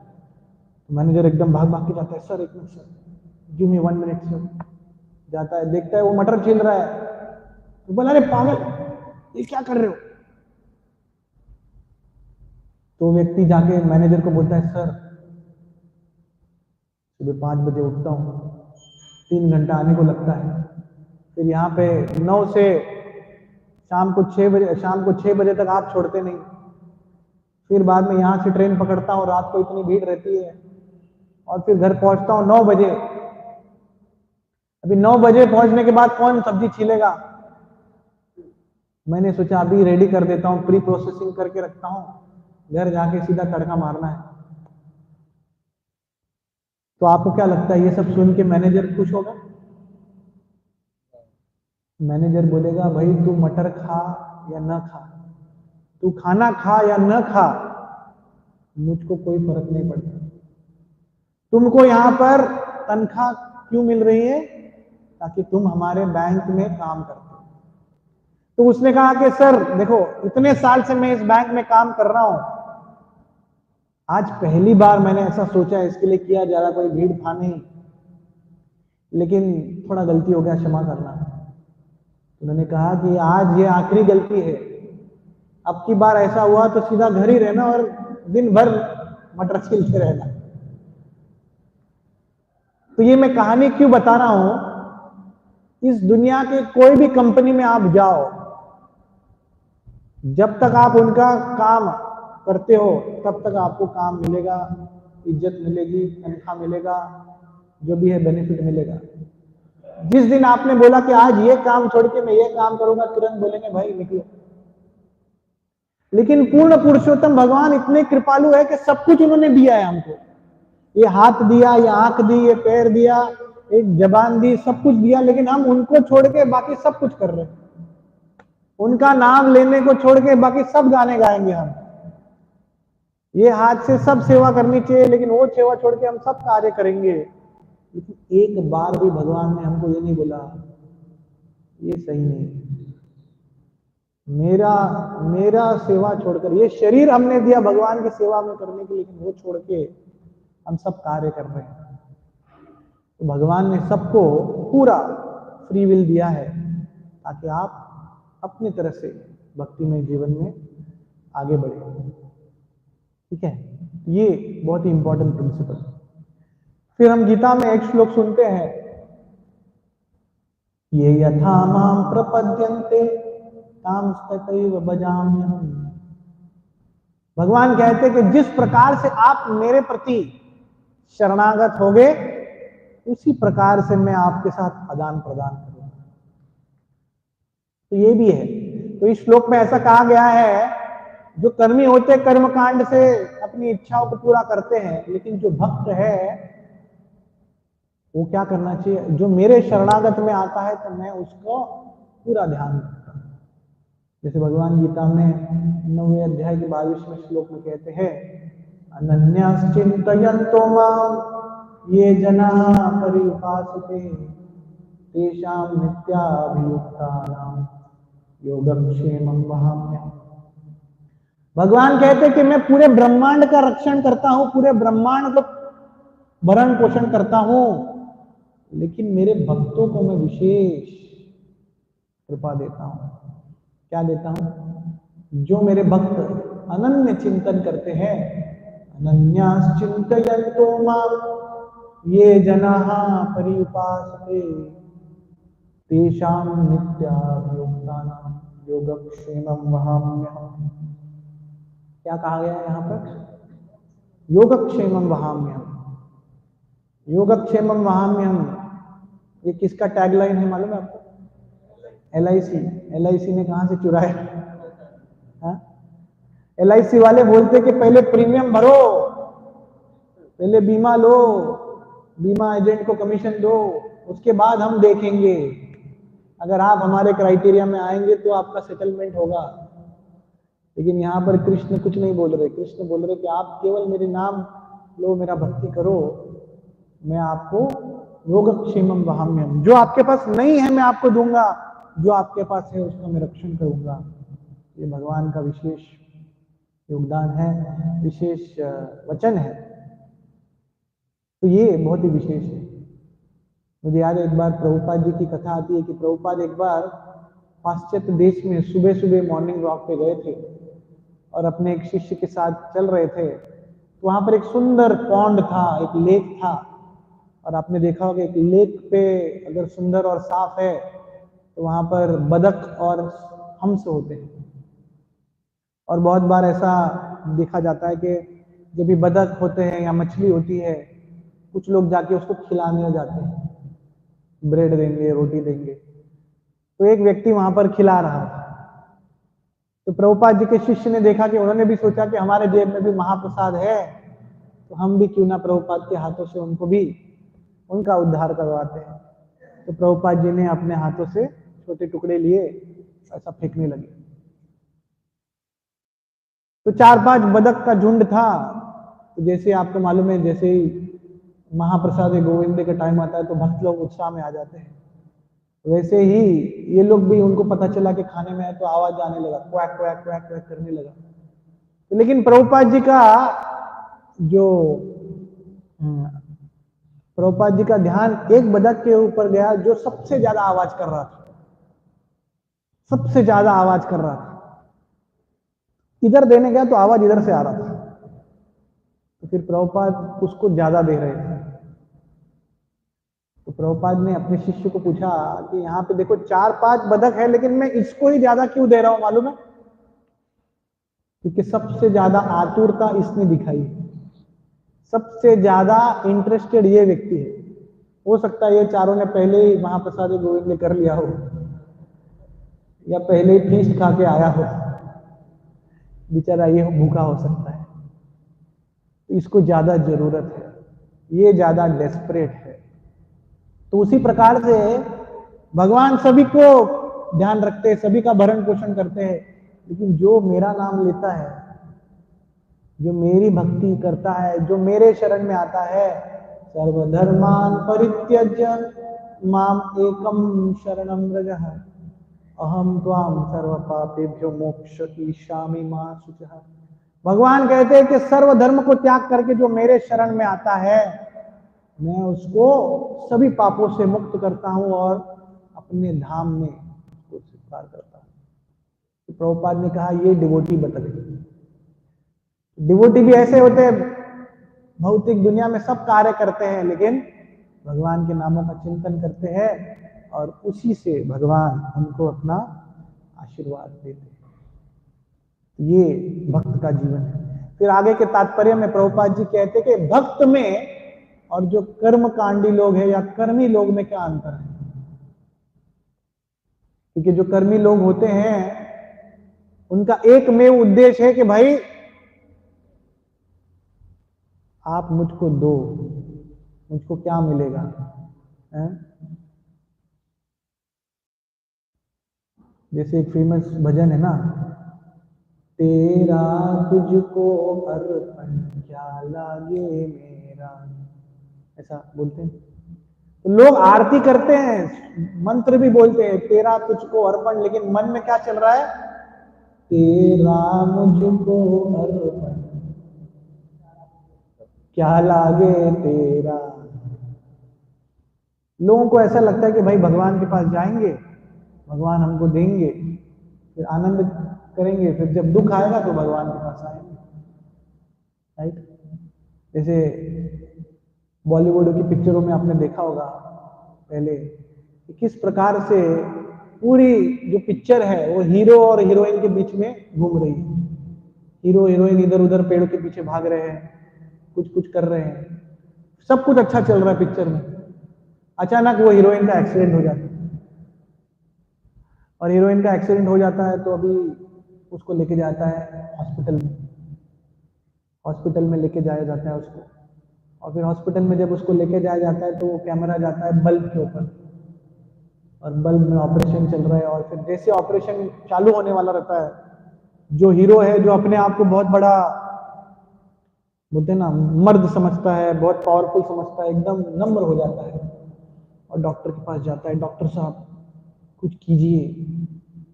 तो मैनेजर एकदम भाग भाग के जाता है, सर एक minute sir, give me 1 minute sir. जाता है, देखता है वो मटर छील रहा है। तो बोला अरे पागल, ये क्या कर रहे हो। तो व्यक्ति जाके मैनेजर को बोलता है सर सुबह 5 बजे उठता हूँ, 3 घंटा आने को लगता है, फिर यहाँ पे 9 से शाम को 6 बजे तक आप छोड़ते नहीं, फिर बाद में यहाँ से ट्रेन पकड़ता हूँ, रात को इतनी भीड़ रहती है, और फिर घर पहुंचता हूँ 9 बजे। अभी 9 बजे पहुंचने के बाद कौन सब्जी छीलेगा। मैंने सोचा अभी रेडी कर देता हूँ, प्री प्रोसेसिंग करके रखता हूँ, घर जाके सीधा तड़का मारना है। तो आपको क्या लगता है ये सब सुन के मैनेजर खुश होगा? मैनेजर बोलेगा भाई तू मटर खा या न खा, तू खाना खा या न खा, मुझको कोई फर्क नहीं पड़ता। तुमको यहाँ पर तनख्वाह क्यों मिल रही है? ताकि तुम हमारे बैंक में काम करते हो। तो उसने कहा कि सर देखो इतने साल से मैं इस बैंक में काम कर रहा हूं, आज पहली बार मैंने ऐसा सोचा, इसके लिए किया, ज्यादा कोई भीड़ था नहीं, लेकिन थोड़ा गलती हो गया, क्षमा करना। उन्होंने कहा कि आज ये आखिरी गलती है, अब की बार ऐसा हुआ तो सीधा घर ही रहना और दिन भर मटर छीलते रहना। तो ये मैं कहानी क्यों बता रहा हूं, इस दुनिया के कोई भी कंपनी में आप जाओ, जब तक आप उनका काम करते हो तब तक आपको काम मिलेगा, इज्जत मिलेगी, तनख्वाह मिलेगा, जो भी है बेनिफिट मिलेगा। जिस दिन आपने बोला कि आज ये काम छोड़ के मैं ये काम करूंगा, तुरंत बोलेंगे भाई निकलो। लेकिन पूर्ण पुरुषोत्तम भगवान इतने कृपालु है कि सब कुछ उन्होंने दिया है हमको। ये हाथ दिया, ये आंख दी, ये पैर दिया, एक जबान दी, सब कुछ दिया, लेकिन हम उनको छोड़ के बाकी सब कुछ कर रहे हैं। उनका नाम लेने को छोड़ के बाकी सब गाने गाएंगे हम। ये हाथ से सब सेवा करनी चाहिए, लेकिन वो सेवा छोड़ के हम सब कार्य करेंगे। लेकिन एक बार भी भगवान ने हमको ये नहीं बोला ये सही नहीं, मेरा मेरा सेवा छोड़कर, ये शरीर हमने दिया भगवान की सेवा में करने के, लेकिन वो छोड़ के हम सब कार्य कर रहे हैं। तो भगवान ने सबको पूरा फ्री विल दिया है ताकि आप अपनी तरह से भक्तिमय जीवन में आगे बढ़े। ठीक है, ये बहुत ही इंपॉर्टेंट प्रिंसिपल। फिर हम गीता में एक श्लोक सुनते हैं, ये यथा माम प्रपद्यन्ते ताम तथैव भजाम्यहम्। भगवान कहते हैं कि जिस प्रकार से आप मेरे प्रति शरणागत होगे, उसी प्रकार से मैं आपके साथ आदान प्रदान करूंगा। तो ये भी है। तो इस श्लोक में ऐसा कहा गया है, जो कर्मी होते कर्मकांड से अपनी इच्छाओं को पूरा करते हैं, लेकिन जो भक्त है वो क्या करना चाहिए, जो मेरे शरणागत में आता है तो मैं उसको पूरा ध्यान रखता हूं। जैसे भगवान गीता में 9वें अध्याय के 22वें श्लोक में कहते हैं, अनन्याश्चिन्तयन्तो मां ये जनाः पर्युपासते तेषां नित्याभियुक्तानां योगक्षेमं वहाम्यहम्। भगवान कहते हैं कि मैं पूरे ब्रह्मांड का रक्षण करता हूं, पूरे ब्रह्मांड को भरण पोषण करता हूं, लेकिन मेरे भक्तों को मैं विशेष कृपा देता हूं। क्या देता हूं? जो मेरे भक्त अनन्य चिंतन करते हैं, अनन्याश्चिन्तयन्तो मां ये जनाः पर्युपासते तेषां नित्याभियुक्तानां योगक्षेमं वहाम्यहम्। क्या कहा गया है यहां पर? योगक्षेमं वहाम्यहम्। योगक्षेमं वहाम्यहम्, ये किसका टैगलाइन है मालूम है आपको? LIC ने कहां से चुराया? LIC वाले बोलते कि पहले प्रीमियम भरो, पहले बीमा लो, बीमा एजेंट को कमीशन दो, उसके बाद हम देखेंगे, अगर आप हमारे क्राइटेरिया में आएंगे तो आपका सेटलमेंट होगा। लेकिन यहाँ पर कृष्ण कुछ नहीं बोल रहे। कृष्ण बोल रहे कि आप केवल मेरे नाम लो, मेरा भक्ति करो, मैं आपको योगक्षेमं वहाम्यहम्, जो आपके पास नहीं है मैं आपको दूंगा, जो आपके पास है उसका मैं रक्षण करूंगा। ये भगवान का विशेष योगदान है, विशेष वचन है। तो ये बहुत ही विशेष है। मुझे याद है एक बार प्रभुपाद जी की कथा आती है कि प्रभुपाद एक बार पाश्चात्य देश में सुबह सुबह मॉर्निंग वॉक पे गए थे और अपने एक शिष्य के साथ चल रहे थे। तो वहां पर एक सुंदर पॉन्ड था, एक लेक था, और आपने देखा होगा एक लेक पे अगर सुंदर और साफ है तो वहां पर बदक और हंस होते हैं। और बहुत बार ऐसा देखा जाता है कि जब भी बदक होते हैं या मछली होती है, कुछ लोग जाके उसको खिलाने हो जाते हैं, ब्रेड देंगे, रोटी देंगे। तो एक व्यक्ति वहां पर खिला रहा था। तो प्रभुपाद जी के शिष्य ने देखा कि उन्होंने भी सोचा कि हमारे जेब में भी महाप्रसाद है, तो हम भी क्यों ना प्रभुपाद के हाथों से उनको भी उनका उद्धार करवाते हैं। तो प्रभुपाद जी ने अपने हाथों से छोटे टुकड़े लिए, ऐसा फेंकने लगे। तो 4-5 बदक का झुंड था। तो जैसे आपको मालूम है, जैसे ही महाप्रसाद गोविंद का टाइम आता है तो भक्त लोग उत्साह में आ जाते हैं। वैसे ही ये लोग भी, उनको पता चला कि खाने में है तो आवाज आने लगा, क्वैक क्वैक क्वैक क्वैक करने लगा। तो लेकिन प्रभुपाद जी का जो प्रभुपाद जी का ध्यान एक बदक के ऊपर गया जो सबसे ज्यादा आवाज कर रहा था, सबसे ज्यादा आवाज कर रहा था। इधर देने गया तो आवाज इधर से आ रहा था, तो फिर प्रभुपाद उसको ज्यादा दे रहे थे। तो प्रभुपाद ने अपने शिष्य को पूछा कि यहाँ पे देखो 4-5 बतख है, लेकिन मैं इसको ही ज्यादा क्यों दे रहा हूं मालूम है? क्योंकि सबसे ज्यादा आतुरता इसने दिखाई, सबसे ज्यादा इंटरेस्टेड ये व्यक्ति है। हो सकता है ये चारों ने पहले ही महाप्रसाद गोविंद ने कर लिया हो, या पहले ही फीस्ट खा के आया हो, बेचारा ये भूखा हो सकता है, तो इसको ज्यादा जरूरत है, ये ज्यादा डेस्परेट है। तो उसी प्रकार से भगवान सभी को ध्यान रखते हैं, सभी का भरण पोषण करते हैं, लेकिन जो मेरा नाम लेता है, जो मेरी भक्ति करता है, जो मेरे शरण में आता है, सर्वधर्मान परित्यज्य माम एकम शरणम व्रजः अहम त्वाम सर्व पापेभ्यो मोक्षयिष्यामि मा शुचः। भगवान कहते हैं कि सर्वधर्म को त्याग करके जो मेरे शरण में आता है, मैं उसको सभी पापों से मुक्त करता हूं और अपने धाम में उसको स्वीकार करता हूं। तो प्रभुपाद ने कहा ये डिवोटी बतख है। डिवोटी भी ऐसे होते हैं, भौतिक दुनिया में सब कार्य करते हैं, लेकिन भगवान के नामों का चिंतन करते हैं और उसी से भगवान उनको अपना आशीर्वाद देते हैं। ये भक्त का जीवन है। फिर आगे के तात्पर्य में प्रभुपाद जी कहते हैं कि भक्त में और जो कर्मकांडी लोग हैं या कर्मी लोग में क्या अंतर है? क्योंकि जो कर्मी लोग होते हैं उनका एकमेव उद्देश्य है कि भाई आप मुझको दो, मुझको क्या मिलेगा है? जैसे एक फेमस भजन है ना, तेरा तुझको अर्पण क्या लागे मेरा, ऐसा बोलते हैं। तो लोग आरती करते हैं, मंत्र भी बोलते हैं तेरा तुझको अर्पण, लेकिन मन में क्या चल रहा है? तेरा मुझको अर्पण क्या लागे तेरा। लोगों को ऐसा लगता है कि भाई भगवान के पास जाएंगे, भगवान हमको देंगे, फिर आनंद करेंगे, फिर जब दुख आएगा तो भगवान के पास आएंगे, राइट? जैसे बॉलीवुड की पिक्चरों में आपने देखा होगा पहले कि किस प्रकार से पूरी जो पिक्चर है वो हीरो और हीरोइन के बीच में घूम रही है। हीरो हीरोइन इधर उधर पेड़ों के पीछे भाग रहे हैं, कुछ कुछ कर रहे हैं, सब कुछ अच्छा चल रहा है पिक्चर में। अचानक वो हीरोइन का एक्सीडेंट हो जाता है, और हीरोइन का एक्सीडेंट हो जाता है तो अभी उसको लेके जाता है हॉस्पिटल में, हॉस्पिटल में लेके जाया जाता है उसको, और फिर हॉस्पिटल में जब उसको लेके जाया जाता है तो वो कैमरा जाता है बल्ब के ऊपर, और बल्ब में ऑपरेशन चल रहा है, और फिर जैसे ऑपरेशन चालू होने वाला रहता है, जो हीरो है, जो अपने आप को बहुत बड़ा बोलते हैं ना मर्द समझता है, बहुत पावरफुल समझता है, एकदम नम्र हो जाता है और डॉक्टर के पास जाता है, डॉक्टर साहब कुछ कीजिए,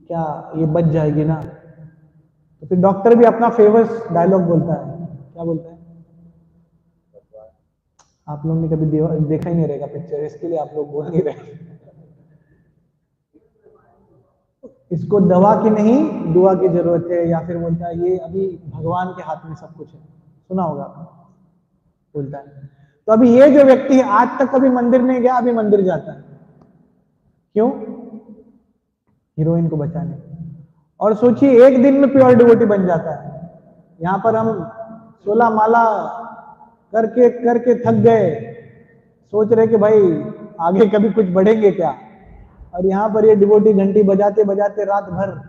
क्या ये बच जाएगी ना? तो फिर डॉक्टर भी अपना फेमस डायलॉग बोलता है, क्या बोलता है? आप लोगों ने कभी देखा ही नहीं रहेगा पिक्चर, इसके लिए आप लोग बोल नहीं रहे। इसको दवा की नहीं दुआ की जरूरत है, या फिर बोलता है ये अभी भगवान के हाथ में सब कुछ है, सुना होगा बोलता है। तो अभी ये जो व्यक्ति है आज तक कभी मंदिर नहीं गया, अभी मंदिर जाता है, क्यों? हीरोइन को बचाने। और सोचिए एक दिन में प्योर डिवोटी बन जाता है। यहां पर हम 16 माला करके करके थक गए, सोच रहे कि भाई आगे कभी कुछ बढ़ेंगे क्या, और यहां पर ये डिवोटी घंटी बजाते बजाते रात भर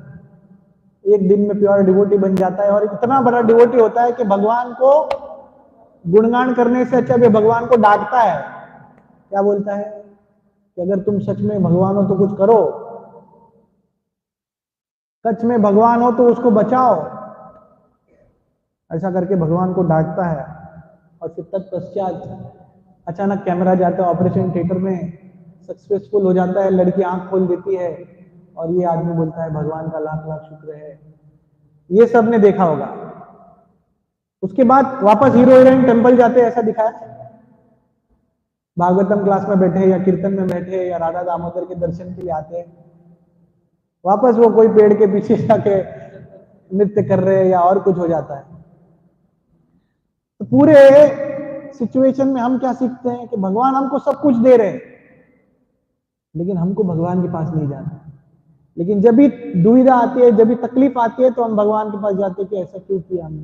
एक दिन में प्योर डिवोटी बन जाता है, और इतना बड़ा डिवोटी होता है कि भगवान को गुणगान करने से अच्छा भी भगवान को डांटता है। क्या बोलता है कि अगर तुम सच में भगवान हो तो कुछ करो, सच में भगवान हो तो उसको बचाओ, ऐसा करके भगवान को डांटता है। और फिर तत्पश्चात अचानक कैमरा जाता है ऑपरेशन थिएटर में, सक्सेसफुल हो जाता है, लड़की आंख खोल देती है, और ये आदमी बोलता है भगवान का लाख लाख शुक्र है। ये सब ने देखा होगा। उसके बाद वापस हीरो हीरोइन टेंपल जाते हैं, ऐसा दिखाया भागवतम क्लास में बैठे या कीर्तन में बैठे या राधा दामोदर के दर्शन के लिए आते हैं, वापस वो कोई पेड़ के पीछे जाके नृत्य कर रहे हैं या और कुछ हो जाता है। तो पूरे सिचुएशन में हम क्या सीखते हैं कि भगवान हमको सब कुछ दे रहे हैं, लेकिन हमको भगवान के पास नहीं जाना। लेकिन जब भी दुविधा आती है, जब भी तकलीफ आती है, तो हम भगवान के पास जाते हैं कि ऐसा क्यों किया हमने।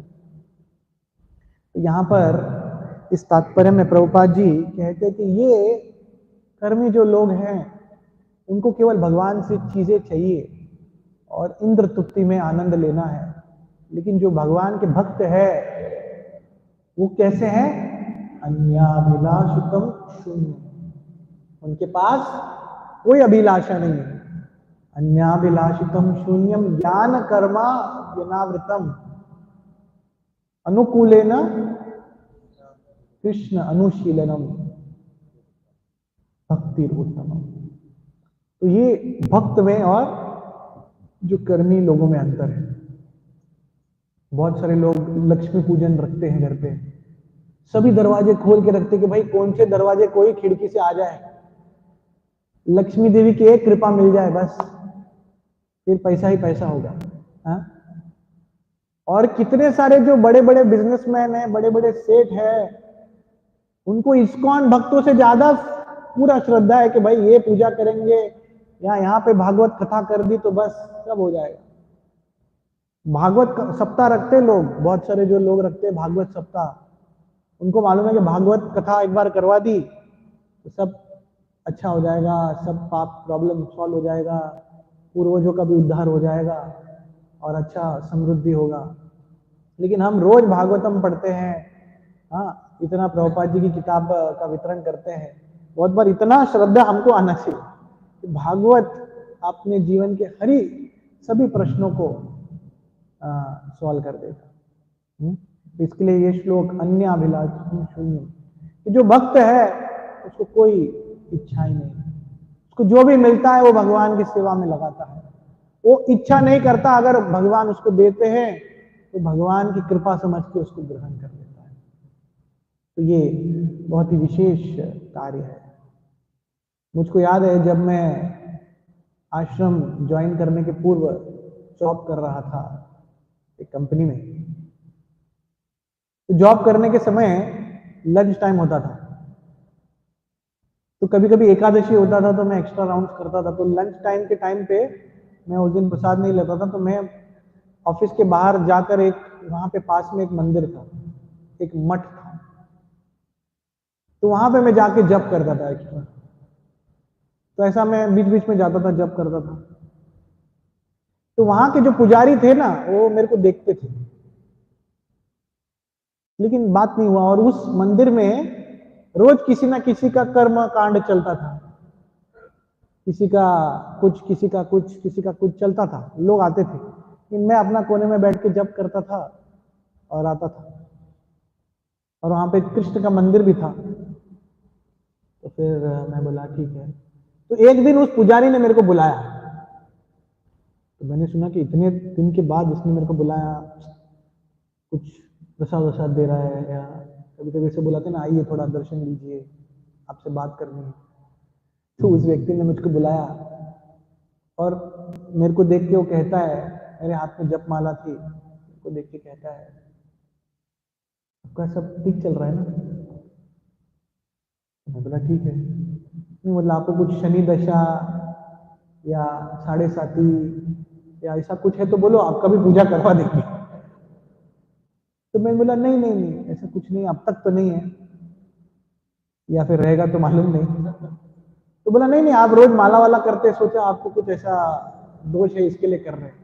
तो यहां पर इस तात्पर्य में प्रभुपाद जी कहते हैं कि ये कर्मी जो लोग हैं उनको केवल भगवान से चीजें चाहिए और इंद्र तृप्ति में आनंद लेना है। लेकिन जो भगवान के भक्त है वो कैसे हैं? अन्याभिलाषितम शून्य, उनके पास कोई अभिलाषा नहीं है। अन्याभिलाषितम शून्यम ज्ञान कर्मा ज्ञानावृतम अनुकूलेन कृष्ण अनुशीलनम भक्ति उत्तमम। तो ये भक्त में और जो कर्मी लोगों में अंतर है। बहुत सारे लोग लक्ष्मी पूजन रखते हैं घर पे, सभी दरवाजे खोल के रखते कि भाई कौन से दरवाजे कोई खिड़की से आ जाए, लक्ष्मी देवी की एक कृपा मिल जाए बस, फिर पैसा ही पैसा होगा। हाँ? और कितने सारे जो बड़े बड़े बिजनेसमैन हैं, बड़े बड़े सेठ हैं, उनको इस्कॉन भक्तों से ज्यादा पूरा श्रद्धा है कि भाई ये पूजा करेंगे या यहाँ पे भागवत कथा कर दी तो बस सब हो जाएगा। भागवत सप्ताह रखते लोग, बहुत सारे जो लोग रखते हैं भागवत सप्ताह, उनको मालूम है कि भागवत कथा एक बार करवा दी तो सब अच्छा हो जाएगा, सब पाप प्रॉब्लम सॉल्व हो जाएगा, पूर्वजों का भी उद्धार हो जाएगा और अच्छा समृद्धि होगा। लेकिन हम रोज भागवतम पढ़ते हैं, हाँ, इतना प्रभुपाद जी की किताब का वितरण करते हैं, बहुत बार इतना श्रद्धा हमको आना चाहिए कि भागवत अपने जीवन के हरी सभी प्रश्नों को सॉल्व कर देगा। इसके लिए ये श्लोक अन्य अभिलाष शून्य, कि जो भक्त है उसको कोई इच्छा ही नहीं, उसको जो भी मिलता है वो भगवान की सेवा में लगाता है, वो इच्छा नहीं करता। अगर भगवान उसको देते हैं तो भगवान की कृपा समझ के उसको ग्रहण कर लेता है। तो ये बहुत ही विशेष कार्य है। मुझको याद है जब मैं आश्रम ज्वाइन करने के पूर्व जॉब कर रहा था एक कंपनी में, तो जॉब करने के समय लंच टाइम होता था, तो कभी कभी एकादशी होता था तो मैं एक्स्ट्रा राउंड करता था। तो लंच टाइम के टाइम पे मैं उस दिन प्रसाद नहीं लेता था, तो मैं ऑफिस के बाहर जाकर एक वहां पे पास में एक मंदिर था, एक मठ था, तो वहां पे मैं जाके जप करता था एक्स्ट्रा। तो ऐसा मैं बीच बीच में जाता था, जप करता था। तो वहां के जो पुजारी थे ना वो मेरे को देखते थे, लेकिन बात नहीं हुआ। और उस मंदिर में रोज किसी ना किसी का कर्म कांड चलता था, किसी का कुछ, किसी का कुछ, किसी का कुछ चलता था, लोग आते थे। लेकिन मैं अपना कोने में बैठ के जप करता था और आता था, और वहां पे कृष्ण का मंदिर भी था। तो फिर मैं बोला ठीक है। तो एक दिन उस पुजारी ने मेरे को बुलाया, तो मैंने सुना कि इतने दिन के बाद इसने मेरे को बुलाया, कुछ प्रसाद वसाद दे रहा है, या कभी कभी ऐसे बुलाते ना, आइए थोड़ा दर्शन लीजिए, आपसे बात करनी है। तो उस व्यक्ति ने मुझको बुलाया और मेरे को देख के वो कहता है, मेरे हाथ में जप माला थी, मेरे को देख के कहता है, आपका सब ठीक चल रहा है ना? मैं बोला ठीक है। नहीं बोला, आपको कुछ शनि दशा या साढ़े साथी या ऐसा कुछ है तो बोलो, आपका भी पूजा करवा देंगे। तो मैं बोला नहीं नहीं नहीं, ऐसा कुछ नहीं, अब तक तो नहीं है, या फिर रहेगा तो मालूम नहीं। तो बोला नहीं नहीं, आप रोज माला वाला करते, सोचा आपको कुछ ऐसा दोष है इसके लिए कर रहे हैं।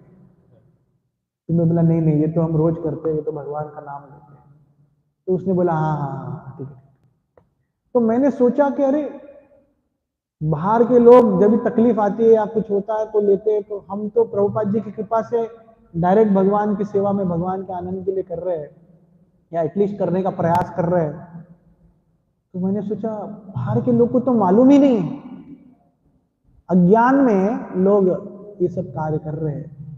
तो मैं बोला नहीं नहीं, ये तो हम रोज करते हैं, ये तो भगवान का नाम लेते हैं। तो उसने बोला हाँ हाँ हाँ ठीक है। तो मैंने सोचा कि अरे, बाहर के लोग जब भी तकलीफ आती है या कुछ होता है तो लेते हैं, तो हम तो प्रभुपाद जी की कृपा से डायरेक्ट भगवान की सेवा में, भगवान के आनंद के लिए कर रहे हैं, या एटलीस्ट करने का प्रयास कर रहे हैं। तो मैंने सोचा बाहर के लोग को तो मालूम ही नहीं है, अज्ञान में लोग ये सब कार्य कर रहे हैं।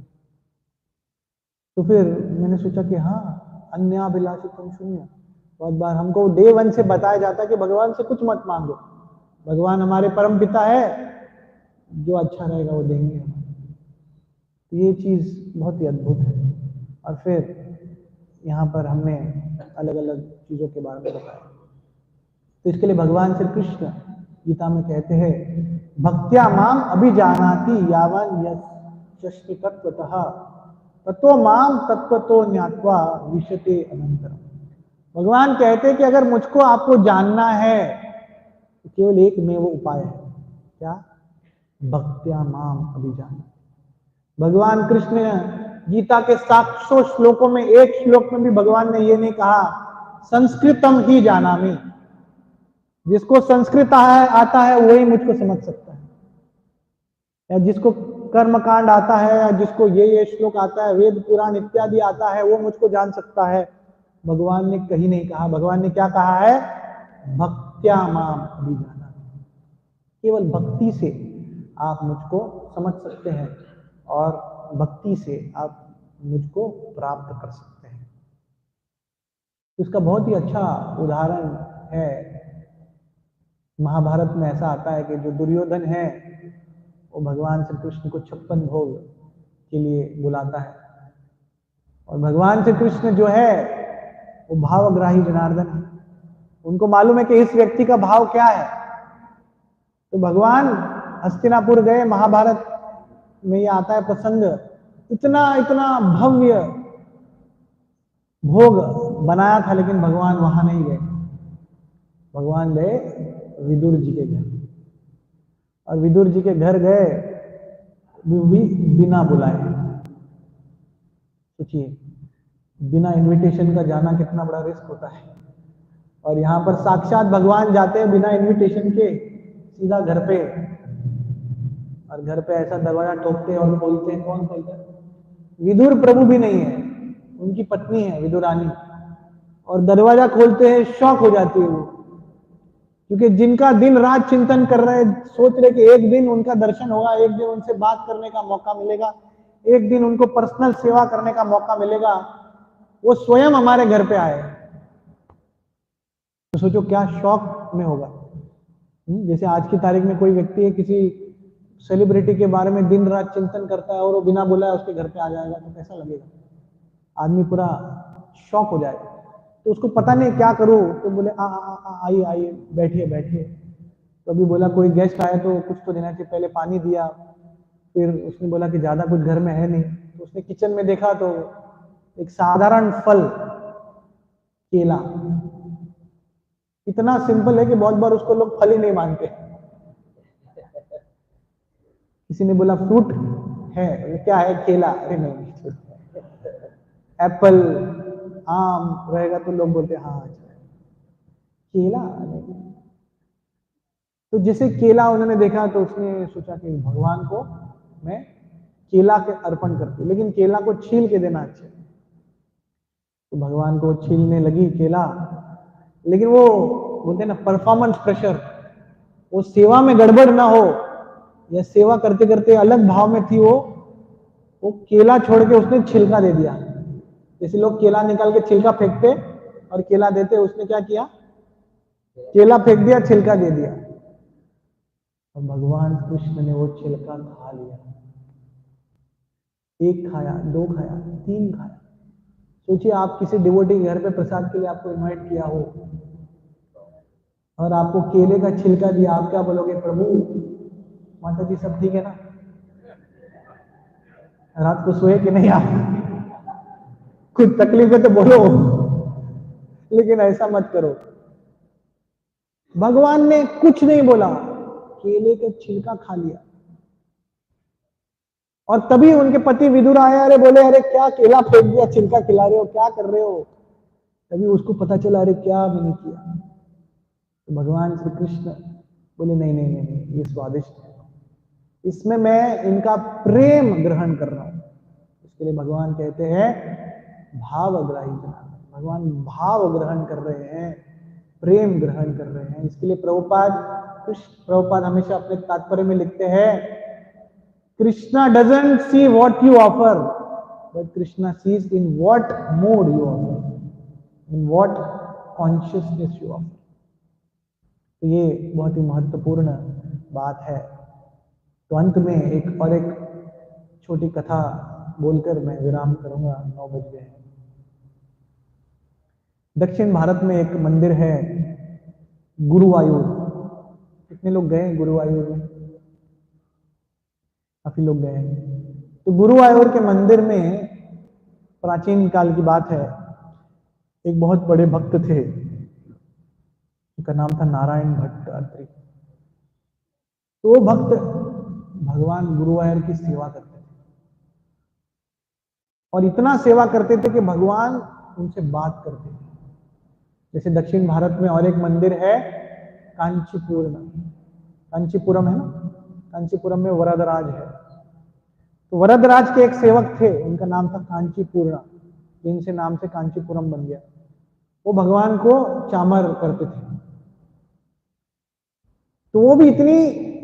तो फिर मैंने सोचा कि हाँ, अन्याभिलाषी तुम शून्य। बहुत बार हमको डे वन से बताया जाता है कि भगवान से कुछ मत मांगो, भगवान हमारे परम पिता है, जो अच्छा रहेगा वो देंगे। ये चीज बहुत ही अद्भुत है। और फिर यहाँ पर हमने अलग अलग चीज़ों के बारे में बताया। तो इसके लिए भगवान श्री कृष्ण गीता में कहते हैं, भक्त्या माम अभिजानाति यावन यस्य तत्वतः ततो माम तत्वतो ज्ञात्वा विशते अनंतरम। भगवान कहते हैं कि अगर मुझको आपको जानना है तो केवल एक में वो उपाय है, क्या? भक्त्या माम अभिजानाति। भगवान कृष्ण गीता के 700 श्लोकों में एक श्लोक में भी भगवान ने ये नहीं कहा संस्कृतम ही जानामि, जिसको संस्कृत आता है वही मुझको समझ सकता है, या जिसको कर्मकांड आता है, या जिसको ये श्लोक आता है, वेद पुराण इत्यादि आता है, वो मुझको जान सकता है। भगवान ने कहीं नहीं कहा। भगवान ने क्या कहा है? भक्त्या माम अभिजानामि। केवल भक्ति से आप मुझको समझ सकते हैं और भक्ति से आप मुझको प्राप्त कर सकते हैं। इसका बहुत ही अच्छा उदाहरण है, महाभारत में ऐसा आता है कि जो दुर्योधन है वो भगवान श्री कृष्ण को 56 भोग के लिए बुलाता है, और भगवान श्री कृष्ण जो है वो भावग्राही जनार्दन है। उनको मालूम है कि इस व्यक्ति का भाव क्या है। तो भगवान हस्तिनापुर गए, महाभारत में ये आता है प्रसंग, इतना इतना भव्य भोग बनाया था, लेकिन भगवान वहां नहीं गए। भगवान गए विदुर जी के घर, और विदुर जी के घर गए भी बिना बुलाए। सोचिए, बिना इनविटेशन का जाना कितना बड़ा रिस्क होता है। और यहाँ पर साक्षात भगवान जाते हैं बिना इनविटेशन के सीधा घर पे, और घर पे ऐसा दरवाजा ठोकते और खोलते हैं। कौन खोलता है? विदुर प्रभु भी नहीं है, उनकी पत्नी है विदुरानी, और दरवाजा खोलते हैं, शॉक हो जाती है वो, क्योंकि जिनका दिन रात चिंतन कर रहे, सोच रहे कि एक दिन उनका दर्शन होगा, एक दिन उनसे बात करने का मौका मिलेगा, एक दिन उनको पर्सनल सेवा करने का मौका मिलेगा, वो स्वयं हमारे घर पे आए। तो सोचो क्या शौक में होगा। जैसे आज की तारीख में कोई व्यक्ति है, किसी सेलिब्रिटी के बारे में दिन रात चिंतन करता है और वो बिना बुलाए उसके घर पे आ जाएगा, तो कैसा लगेगा? आदमी पूरा शॉक हो जाएगा। तो उसको पता नहीं क्या करूं, तो बोले आइए आइए, बैठिए बैठिए। तो अभी बोला कोई गेस्ट आए तो कुछ तो देना चाहिए, पहले पानी दिया, फिर उसने बोला कि ज्यादा कुछ घर में है नहीं, तो उसने किचन में देखा तो एक साधारण फल केला, इतना सिंपल है कि बहुत बार उसको लोग फल ही नहीं मानते। किसी ने बोला फ्रूट है, क्या है? केला। अरे नहीं, एप्पल आम रहेगा तो लोग बोलते हाँ केला नहीं। तो जैसे केला उन्होंने देखा तो उसने सोचा कि भगवान को मैं केला के अर्पण करती हूँ, लेकिन केला को छील के देना अच्छा। तो भगवान को छीलने लगी केला, लेकिन वो बोलते ना परफॉर्मेंस प्रेशर, वो सेवा में गड़बड़ ना हो, या सेवा करते करते अलग भाव में थी वो केला छोड़ के उसने छिलका दे दिया। जैसे लोग केला निकाल के छिलका फेंकते और केला देते, उसने क्या किया? केला फेंक दिया, छिलका दे दिया, और भगवान कृष्ण ने वो छिलका खा लिया। एक खाया, दो खाया, तीन खाया। सोचिए, आप किसी डिवोटी के घर पे प्रसाद के लिए आपको इनवाइट किया हो और आपको केले का छिलका दिया, आप क्या बोलोगे? प्रभु माता जी सब ठीक है ना? रात को सोए कि नहीं? आप कुछ तकलीफ है तो बोलो, लेकिन ऐसा मत करो। भगवान ने कुछ नहीं बोला, केले का छिलका खा लिया। और तभी उनके पति विदुर आए, अरे बोले अरे क्या केला फेंक दिया, छिलका खिला रहे हो, क्या कर रहे हो? तभी उसको पता चला, अरे क्या मैंने किया। तो भगवान श्री कृष्ण बोले नहीं नहीं नहीं नहीं, ये स्वादिष्ट है, इसमें मैं इनका प्रेम ग्रहण कर रहा हूं। इसके लिए भगवान कहते हैं भावग्राही जनार्दन। भगवान भाव ग्रहण कर रहे हैं, प्रेम ग्रहण कर रहे हैं। इसके लिए प्रभुपाद हमेशा अपने तात्पर्य में लिखते हैं, Krishna doesn't see what you offer, but Krishna sees in what mode you offer, in what consciousness you offer. तो ये बहुत ही महत्वपूर्ण बात है। तो अंत में एक छोटी कथा बोलकर मैं विराम करूंगा, 9 बज गए हैं। दक्षिण भारत में एक मंदिर है गुरुवायूर। कितने लोग गए गुरुवायूर में? काफी लोग गए हैं। तो गुरुवायूर के मंदिर में प्राचीन काल की बात है, एक बहुत बड़े भक्त थे, उनका नाम था नारायण भट्ट अत्रि। तो वो भक्त भगवान गुरुवायूर की सेवा करते थे, और इतना सेवा करते थे कि भगवान उनसे बात करते थे। जैसे दक्षिण भारत में और एक मंदिर है कांचीपुरम, कांचीपुरम है ना, कांचीपुरम में वरदराज है। तो वरदराज के एक सेवक थे, उनका नाम था कांचीपूर्णा, जिनसे नाम से कांचीपुरम बन गया। वो भगवान को चामर करते थे। तो वो भी इतनी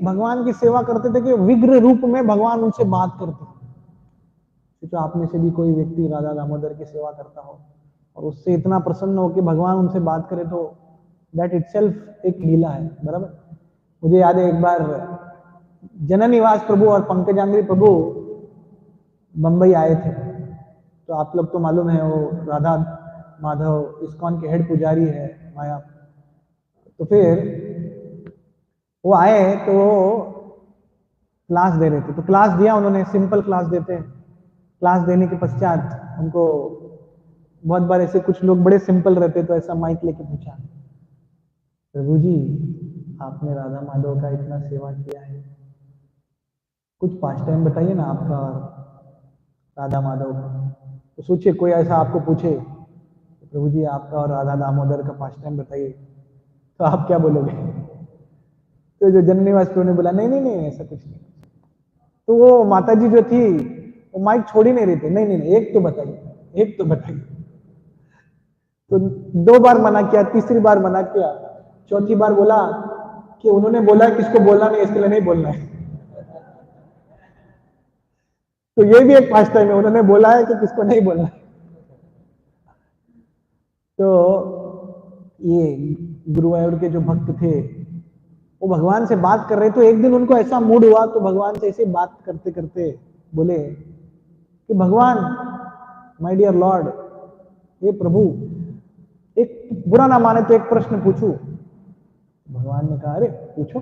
भगवान की सेवा करते थे कि विग्रह रूप में भगवान उनसे बात करते थे। तो आप में से भी कोई व्यक्ति राधा दामोदर की सेवा करता हो और उससे इतना प्रसन्न हो कि भगवान उनसे बात करे, तो दैट इटसेल्फ एक लीला है, बराबर। मुझे याद है एक बार जननिवास प्रभु और पंकजांग्री प्रभु मुंबई आए थे। तो आप लोग तो मालूम है वो राधा माधव इस्कॉन के हेड पुजारी है माया। तो फिर वो आए तो क्लास दे रहे थे। तो क्लास दिया उन्होंने, सिंपल क्लास देते हैं। क्लास देने के पश्चात उनको बहुत बार ऐसे कुछ लोग बड़े सिंपल रहते, तो ऐसा माइक लेके पूछा, प्रभु जी आपने राधा माधव का इतना सेवा किया है, कुछ पास टाइम बताइए ना आपका राधा माधव का। तो सोचिए कोई ऐसा आपको पूछे, प्रभु जी आपका और राधा दामोदर का पास टाइम बताइए, तो आप क्या बोलोगे? तो जो जननिवास प्रभु ने बोला नहीं नहीं नहीं ऐसा कुछ नहीं। तो वो माता जी जो थी वो माइक छोड़ ही नहीं रही थी, नहीं नहीं नहीं एक तो बताइए, एक तो बताइए। तो 2 बार मना किया, तीसरी बार मना किया, चौथी बार बोला कि उन्होंने बोला किसको बोलना नहीं, इसके लिए नहीं बोलना है। तो ये भी एक पास टाइम है, उन्होंने बोला है कि किसको नहीं बोलना है। तो ये गुरुवायूर के जो भक्त थे वो भगवान से बात कर रहे, तो एक दिन उनको ऐसा मूड हुआ, तो भगवान से ऐसे बात करते करते बोले कि भगवान, माय डियर लॉर्ड, ये प्रभु, एक बुरा ना माने तो एक प्रश्न पूछूं? भगवान ने कहा अरे पूछो।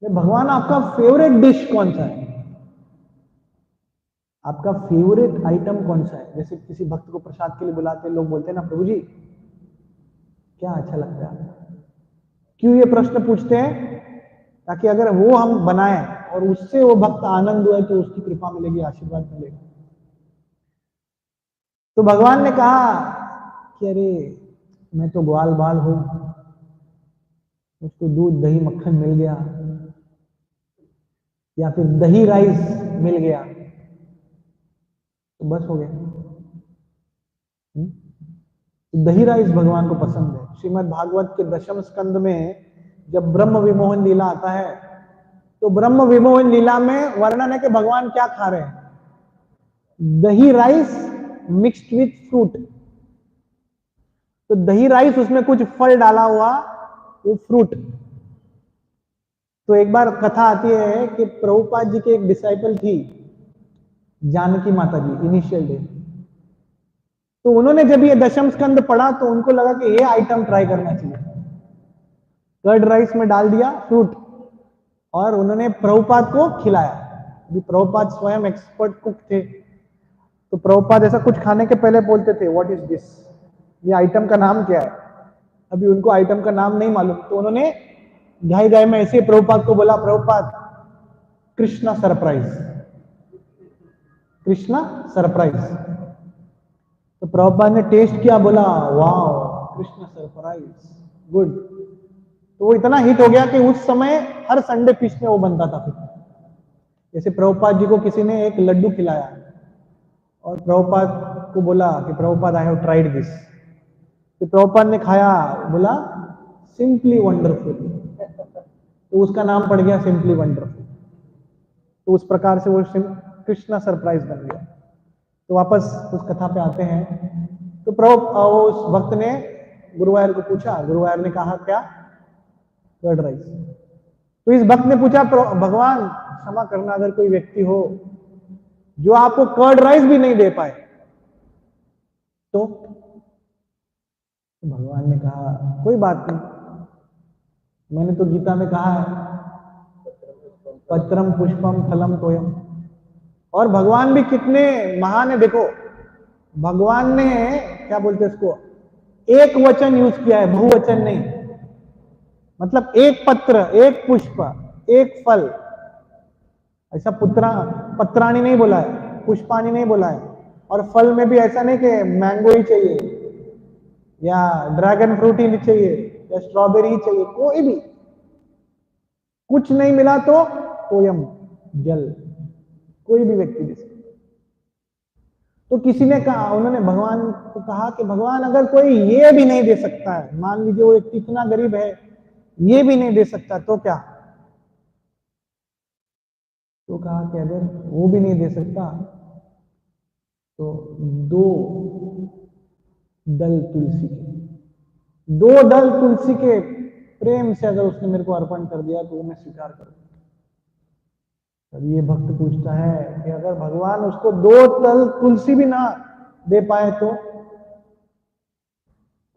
भगवान आपका फेवरेट डिश कौन सा है? आपका फेवरेट आइटम कौन सा है? जैसे किसी भक्त को प्रसाद के लिए बुलाते लोग बोलते हैं ना, प्रभु जी क्या अच्छा लगता है? क्यों ये प्रश्न पूछते हैं? ताकि अगर वो हम बनाएं और उससे वो भक्त आनंद हुए तो उसकी कृपा मिलेगी, आशीर्वाद मिलेगा। तो भगवान ने कहा कि अरे मैं तो ग्वाल बाल हूं, मुझको दूध दही मक्खन मिल गया या फिर दही राइस मिल गया तो बस हो गया। तो दही राइस भगवान को पसंद है। श्रीमद् भागवत के 10वें स्कंद में जब ब्रह्म विमोहन लीला आता है, तो ब्रह्म विमोहन लीला में वर्णन है कि भगवान क्या खा रहे हैं, दही राइस मिक्स्ड विथ फ्रूट। तो दही राइस, उसमें कुछ फल डाला हुआ, वो फ्रूट। तो एक बार कथा आती है कि प्रभुपाद जी के एक डिसाइपल थी जानकी माता जी, इनिशियल डे। तो उन्होंने जब ये 10वें स्कंद पढ़ा तो उनको लगा कि ये आइटम ट्राई करना चाहिए। कर्ड राइस में डाल दिया फ्रूट और उन्होंने प्रभुपाद को खिलाया। अभी प्रभुपाद स्वयं एक्सपर्ट कुक थे, तो प्रभुपाद ऐसा कुछ खाने के पहले बोलते थे व्हाट इज दिस, ये आइटम का नाम क्या है? अभी उनको आइटम का नाम नहीं मालूम, तो उन्होंने घाई घाई में ऐसे प्रभुपाद को बोला, प्रभुपाद कृष्णा सरप्राइज, कृष्णा सरप्राइज। तो प्रभुपाद ने टेस्ट किया, बोला वाह कृष्णा सरप्राइज, गुड। तो वो इतना हिट हो गया कि उस समय हर संडे फिश में वो बनता था। फिर जैसे प्रभुपाद जी को किसी ने एक लड्डू खिलाया और प्रभुपाद को बोला कि Prabhupada I have tried this, तो प्रभुपाद ने खाया, बोला सिंपली वंडरफुल, तो उसका नाम पड़ गया सिंपली वंडरफुल। तो उस प्रकार से वो कृष्णा सरप्राइज बन गया। तो वापस उस कथा पे आते हैं। तो उस भक्त ने गुरुवायर को पूछा, गुरुवायर ने कहा क्या? Curd rice. तो इस भक्त ने पूछा, भगवान क्षमा करना, अगर कोई व्यक्ति हो जो आपको कर्ड राइस भी नहीं दे पाए, तो भगवान ने कहा कोई बात नहीं, मैंने तो गीता में कहा है पत्रम पुष्पम फलम तोयम। और भगवान भी कितने महान है देखो, भगवान ने क्या बोलते हैं इसको, एक वचन यूज किया है, बहुवचन नहीं। मतलब एक पत्र, एक पुष्प, एक फल, ऐसा पत्राणी नहीं बोला है, पुष्पानी नहीं बोला है। और फल में भी ऐसा नहीं कि मैंगो ही चाहिए या ड्रैगन फ्रूट ही चाहिए या स्ट्रॉबेरी ही चाहिए, कोई भी कुछ नहीं मिला तो तोयम, जल, कोई भी व्यक्ति दे सकता। तो किसी ने कहा, उन्होंने भगवान को कहा कि भगवान अगर कोई ये भी नहीं दे सकता है, मान लीजिए वो एक इतना गरीब है ये भी नहीं दे सकता, तो क्या? तो कहा कि अगर वो भी नहीं दे सकता तो 2 दल तुलसी के, 2 दल तुलसी के प्रेम से अगर उसने मेरे को अर्पण कर दिया तो वो मैं स्वीकार करूंगा। तब ये भक्त पूछता है कि अगर भगवान उसको 2 दल तुलसी भी ना दे पाए तो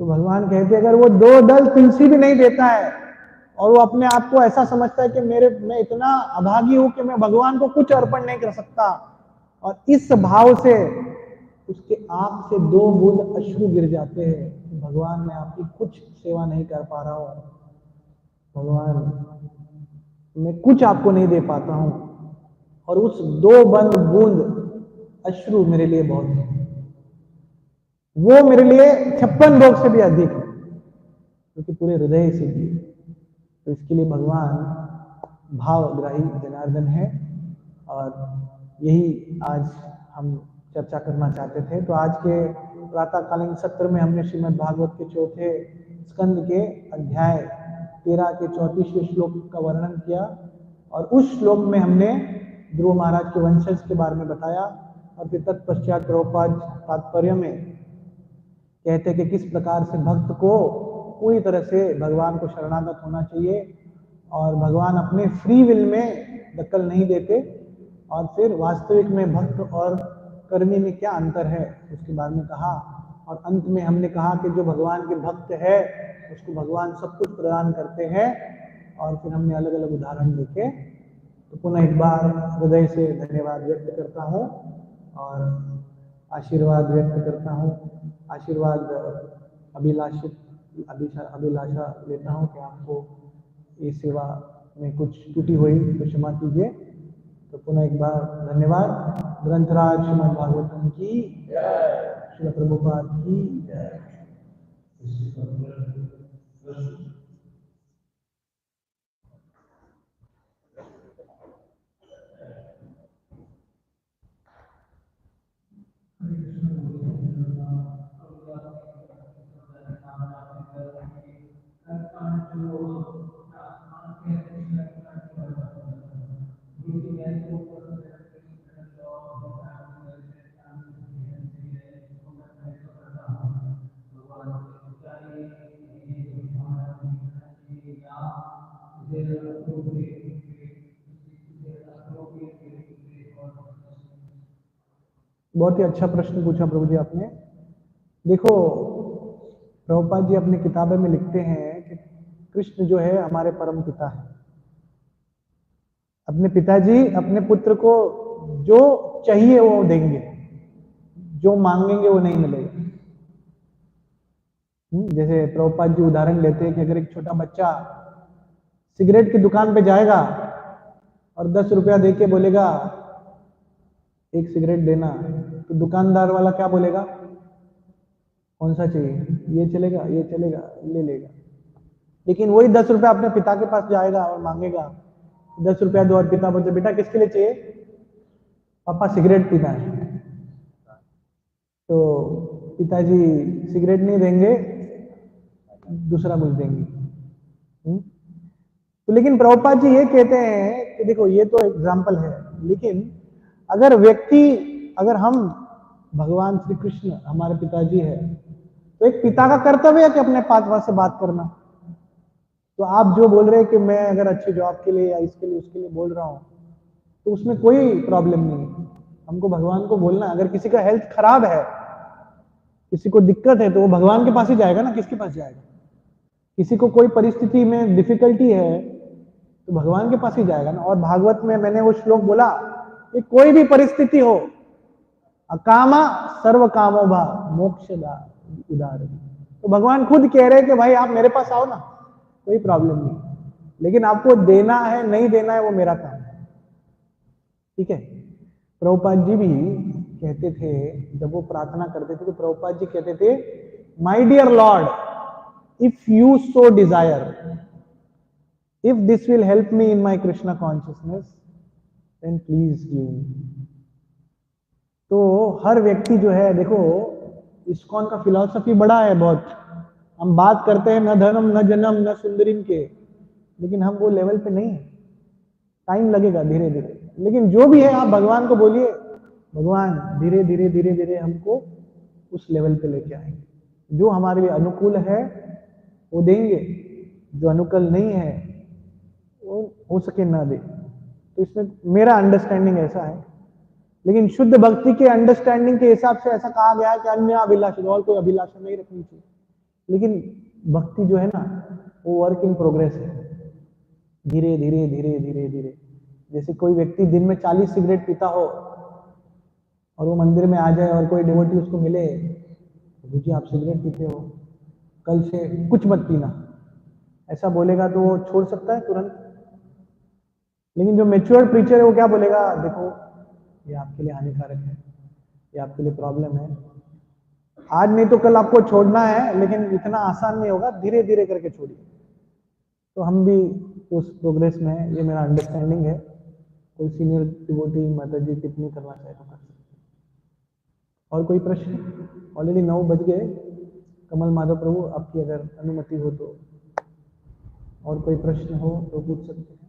भगवान कहते अगर वो 2 दल तुलसी भी नहीं देता है और वो अपने आप को ऐसा समझता है कि मैं इतना अभागी हूं कि मैं भगवान को कुछ अर्पण नहीं कर सकता, और इस भाव से उसके आंख से 2 बूंद अश्रु गिर जाते हैं, भगवान मैं आपकी कुछ सेवा नहीं कर पा रहा हूं, भगवान मैं कुछ आपको नहीं दे पाता हूं, और उस 2 बूंद अश्रु मेरे लिए बहुत है, वो मेरे लिए 56 भोग से भी अधिक है, क्योंकि पूरे हृदय से दिए। तो इसके लिए भगवान भावग्राही जनार्दन है, और यही आज हम चर्चा करना चाहते थे। तो आज के प्रातःकालीन सत्र में हमने श्रीमद् भागवत के 4थे स्कंद के अध्याय 13 के 34वें श्लोक का वर्णन किया, और उस श्लोक में हमने ध्रुव महाराज के वंशज के बारे में बताया, और फिर तत्पश्चात प्रभुपाद तात्पर्य में कहते कि किस प्रकार से भक्त को पूरी तरह से भगवान को शरणागत होना चाहिए, और भगवान अपने फ्री विल में दखल नहीं देते, और फिर वास्तविक में भक्त और कर्मी में क्या अंतर है उसके बारे में कहा। और अंत में हमने कहा कि जो भगवान के भक्त है उसको भगवान सब कुछ प्रदान करते हैं, और फिर हमने अलग अलग उदाहरण देखे। तो पुनः एक बार हृदय से धन्यवाद व्यक्त करता हूँ और आशीर्वाद व्यक्त करता हूँ, आशीर्वाद अभिलाषा लेता हूँ कि आपको ये सेवा में कुछ त्रुटि हुई तो क्षमा कीजिए। तो पुनः एक बार धन्यवाद। ग्रंथराज श्रीमद् भागवतम की जय, श्री प्रभुपाद की जय। बहुत ही अच्छा प्रश्न पूछा प्रभु जी आपने। देखो, प्रभुपाद जी अपनी किताबें में लिखते हैं कि कृष्ण जो है हमारे परम पिता है। अपने पिताजी अपने पुत्र को जो चाहिए वो देंगे, जो मांगेंगे वो नहीं मिलेगा। जैसे प्रभुपाद जी उदाहरण लेते हैं कि अगर एक छोटा बच्चा सिगरेट की दुकान पे जाएगा और 10 रुपया दे के बोलेगा एक सिगरेट देना, तो दुकानदार वाला क्या बोलेगा, कौन सा चाहिए, ये चलेगा, ये चलेगा, ले लेगा। लेकिन वही 10 रुपया अपने पिता के पास जाएगा और मांगेगा, 10 रुपया दो, और पिता बोलते बेटा किसके लिए चाहिए, पापा सिगरेट पीना है। तो पिताजी सिगरेट नहीं देंगे, दूसरा कुछ देंगे। तो लेकिन प्रभुपाद जी ये कहते हैं कि देखो ये तो एग्जाम्पल है, लेकिन अगर हम भगवान श्री कृष्ण हमारे पिताजी है, तो एक पिता का कर्तव्य है कि अपने पास से बात करना। तो आप जो बोल रहे हैं कि मैं अगर अच्छी जॉब के लिए या इसके लिए उसके लिए बोल रहा हूं, तो उसमें कोई प्रॉब्लम नहीं है। हमको भगवान को बोलना, अगर किसी का हेल्थ खराब है, किसी को दिक्कत है, तो वो भगवान के पास ही जाएगा ना, किसके पास जाएगा? किसी को कोई परिस्थिति में डिफिकल्टी है तो भगवान के पास ही जाएगा ना। और भागवत में मैंने वो श्लोक बोला कि कोई भी परिस्थिति हो, अकामा सर्व कामो भा मोक्षदा उदार, तो भगवान खुद कह रहे हैं कि भाई आप मेरे पास आओ ना, कोई प्रॉब्लम नहीं, लेकिन आपको देना है नहीं देना है वो मेरा काम है। ठीक है। प्रभुपाद जी भी कहते थे, जब वो प्रार्थना करते थे तो प्रभुपाद जी कहते थे, my dear lord, if you so desire, if this will help me in my Krishna consciousness, then please give me। तो हर व्यक्ति जो है, देखो इस्कॉन का फिलॉसफी बड़ा है बहुत, हम बात करते हैं न धनम न जन्म न सुंदरीम के, लेकिन हम वो लेवल पे नहीं है, टाइम लगेगा धीरे धीरे। लेकिन जो भी है आप भगवान को बोलिए, भगवान धीरे धीरे धीरे धीरे हमको उस लेवल पे लेके आएंगे। जो हमारे लिए अनुकूल है वो देंगे, जो अनुकूल नहीं है वो हो सके ना दे। तो इसमें मेरा अंडरस्टैंडिंग ऐसा है। लेकिन शुद्ध भक्ति के अंडरस्टैंडिंग के हिसाब से ऐसा कहा गया है कि अन्य अभिलाषा, और कोई अभिलाषा नहीं रखनी चाहिए। लेकिन भक्ति जो है ना, वो वर्क इन प्रोग्रेस है, धीरे धीरे धीरे धीरे धीरे। जैसे कोई व्यक्ति दिन में 40 सिगरेट पीता हो और वो मंदिर में आ जाए और कोई डिवोटी उसको मिले, जी आप सिगरेट पीते हो, कल से कुछ मत पीना, ऐसा बोलेगा तो वो छोड़ सकता है तुरंत। लेकिन जो मेच्योर प्रीचर है वो क्या बोलेगा, देखो ये आपके लिए हानिकारक है, ये आपके लिए प्रॉब्लम है, आज नहीं तो कल आपको छोड़ना है, लेकिन इतना आसान नहीं होगा, धीरे धीरे करके छोड़िए। तो हम भी उस प्रोग्रेस में है, ये मेरा अंडरस्टैंडिंग है। कोई सीनियर डिवोटी माता जी टिप्पणी करना चाहे तो कर सकते। और कोई प्रश्न? ऑलरेडी 9 बज गए। कमल माधव प्रभु, आपकी अगर अनुमति हो तो और कोई प्रश्न हो तो पूछ सकते हैं।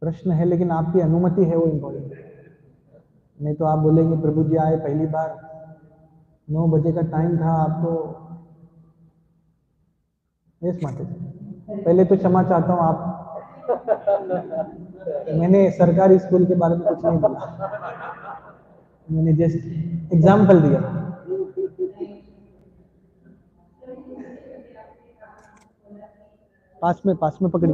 प्रश्न है, लेकिन आपकी अनुमति है, वो इम्पोर्टेंट है। नहीं तो आप बोलेंगे प्रभु जी आए पहली बार, 9 बजे का टाइम था आपको। यस माता जी, पहले तो क्षमा चाहता हूँ आप, मैंने सरकारी स्कूल के बारे में कुछ नहीं बोला, मैंने जस्ट एग्जाम्पल दिया। पास में पकड़ी।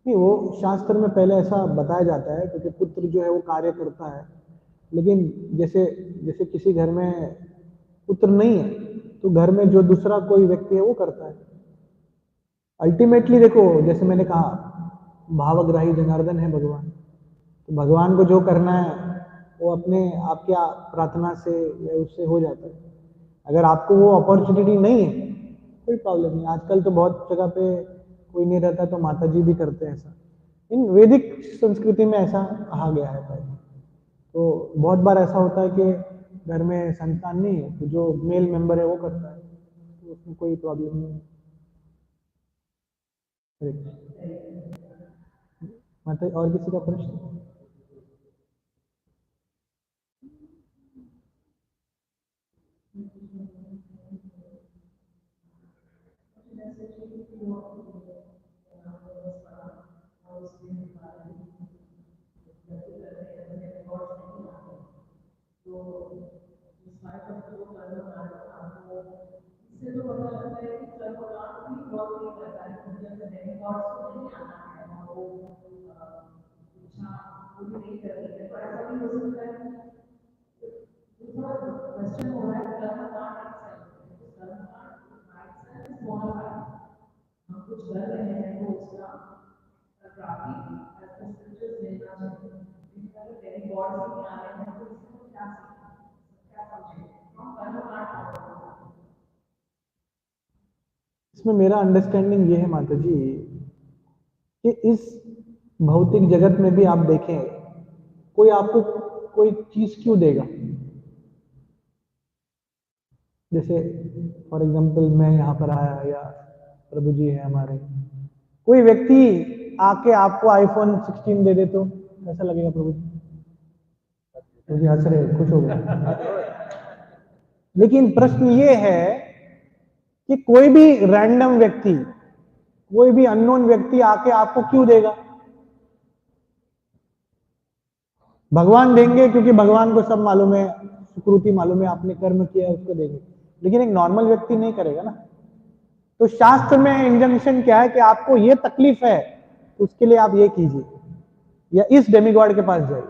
नहीं, वो शास्त्र में पहले ऐसा बताया जाता है, क्योंकि पुत्र जो है वो कार्य करता है। लेकिन जैसे जैसे किसी घर में पुत्र नहीं है, तो घर में जो दूसरा कोई व्यक्ति है वो करता है। अल्टीमेटली देखो, जैसे मैंने कहा, भावग्राही जनार्दन है भगवान, तो भगवान को जो करना है वो अपने आपके प्रार्थना से या उससे हो जाता है। अगर आपको वो अपॉर्चुनिटी नहीं है, कोई प्रॉब्लम नहीं। आजकल तो बहुत जगह पे कोई नहीं रहता तो माता जी भी करते हैं ऐसा। इन वैदिक संस्कृति में ऐसा कहा गया है पहले। तो बहुत बार ऐसा होता है कि घर में संतान नहीं है तो जो मेल मेंबर है वो करता है, तो उसमें कोई प्रॉब्लम नहीं है। माता, और किसी का प्रश्न? इसमें मेरा अंडरस्टैंडिंग ये है माता जी, कि इस भौतिक जगत में भी आप देखें, कोई आपको कोई चीज क्यों देगा? जैसे फॉर एग्जांपल मैं यहाँ पर आया, या प्रभु जी है हमारे, कोई व्यक्ति आके आपको आईफोन 16 दे दे तो कैसा लगेगा प्रभु जी? मुझे हंस रहे, खुश हो गए। लेकिन प्रश्न ये है कि कोई भी रैंडम व्यक्ति, कोई भी अननोन व्यक्ति आके आपको क्यों देगा? भगवान देंगे क्योंकि भगवान को सब मालूम है, सुकृति मालूम है, आपने कर्म किया है उसको देंगे। लेकिन एक नॉर्मल व्यक्ति नहीं करेगा ना। तो शास्त्र में इंजंक्शन क्या है कि आपको ये तकलीफ है, उसके लिए आप ये कीजिए या इस डेमीगॉड के पास जाइए।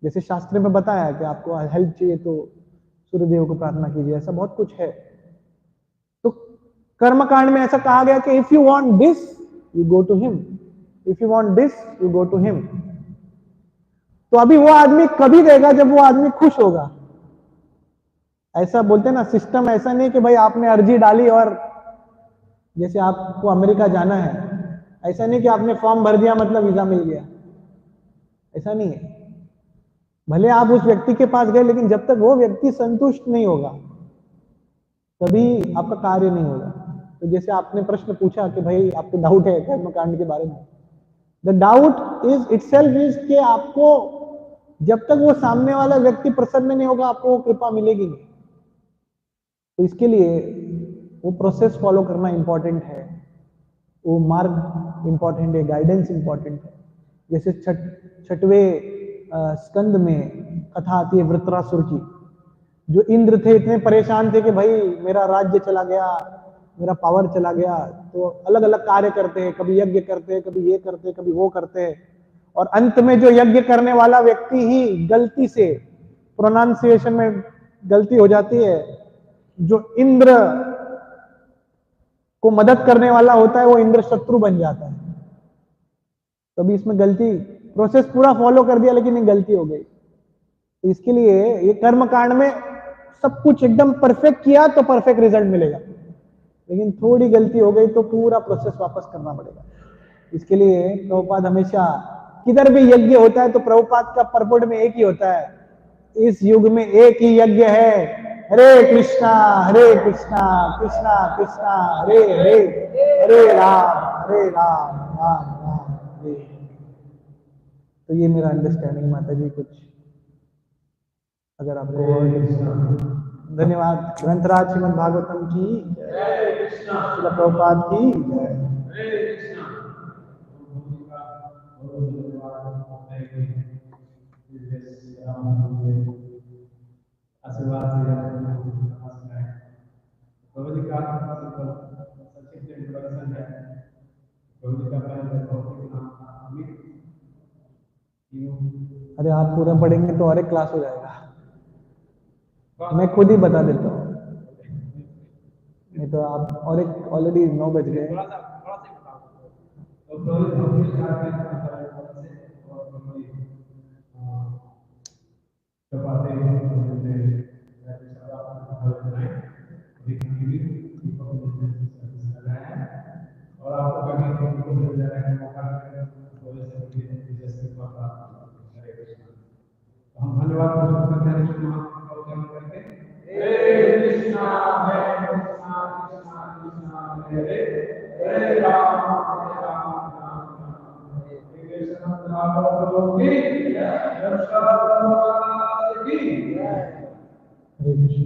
जैसे शास्त्र में बताया कि आपको हेल्प चाहिए तो सूर्यदेव को प्रार्थना कीजिए, ऐसा बहुत कुछ है। तो कर्मकांड में ऐसा कहा गया कि if you want this you go to him, if you want this you go to him. तो अभी वो आदमी कभी देगा जब वो आदमी खुश होगा। ऐसा बोलते हैं ना, सिस्टम ऐसा नहीं कि भाई आपने अर्जी डाली और जैसे आपको अमेरिका जाना है, ऐसा नहीं कि आपने फॉर्म भर दिया मतलब वीजा मिल गया, ऐसा नहीं है। भले आप उस व्यक्ति के पास गए, लेकिन जब तक वो व्यक्ति संतुष्ट नहीं होगा तभी आपका कार्य नहीं होगा। तो जैसे आपने प्रश्न पूछा कि भाई आपको डाउट है कर्मकांड के बारे में, the doubt is itself is कि आपको जब तक वो सामने वाला व्यक्ति प्रसन्न नहीं होगा आपको वो कृपा मिलेगी नहीं। तो इसके लिए वो प्रोसेस फॉलो करना इंपॉर्टेंट है, वो मार्ग इंपॉर्टेंट है, गाइडेंस इंपॉर्टेंट है। जैसे छठवें स्कंद में कथा आती है वृत्रासुर की। जो इंद्र थे इतने परेशान थे कि भाई मेरा राज्य चला गया, मेरा पावर चला गया, तो अलग अलग कार्य करते हैं, कभी यज्ञ करते हैं, कभी ये करते हैं, कभी वो करते हैं। और अंत में जो यज्ञ करने वाला व्यक्ति ही गलती से, प्रोनाउंसिएशन में गलती हो जाती है, जो इंद्र को मदद करने वाला होता है वो इंद्र शत्रु बन जाता है। तभी इसमें गलती, प्रोसेस पूरा फॉलो कर दिया लेकिन ये गलती हो गई। तो इसके लिए ये कर्म कांड में सब कुछ एकदम परफेक्ट किया तो परफेक्ट रिजल्ट मिलेगा, लेकिन थोड़ी गलती हो गई तो पूरा प्रोसेस वापस करना पड़ेगा। इसके लिए प्रभुपाद हमेशा, किधर भी यज्ञ होता है तो प्रभुपाद का परपोर्ट में एक ही होता है, इस युग में एक ही यज्ञ है, हरे कृष्णा कृष्णा कृष्णा हरे हरे, हरे राम राम राम हरे। तो ये मेरा अंडरस्टैंडिंग माता जी, कुछ अगर आपको और धन्यवाद। ग्रंथराज श्रीमद् भागवतम की जय, श्रील प्रभुपाद की जय। अरे आप पूरा पढ़ेंगे तो और एक क्लास हो जाएगा, मैं खुद ही बता देता हूँ, नहीं तो आप और एक ऑलरेडी 9 बज गए। और आपको कभी मिल जाए मौका हम धन्यवाद करते हैं कृष्णा हरे हरे राम हरे कृष्ण।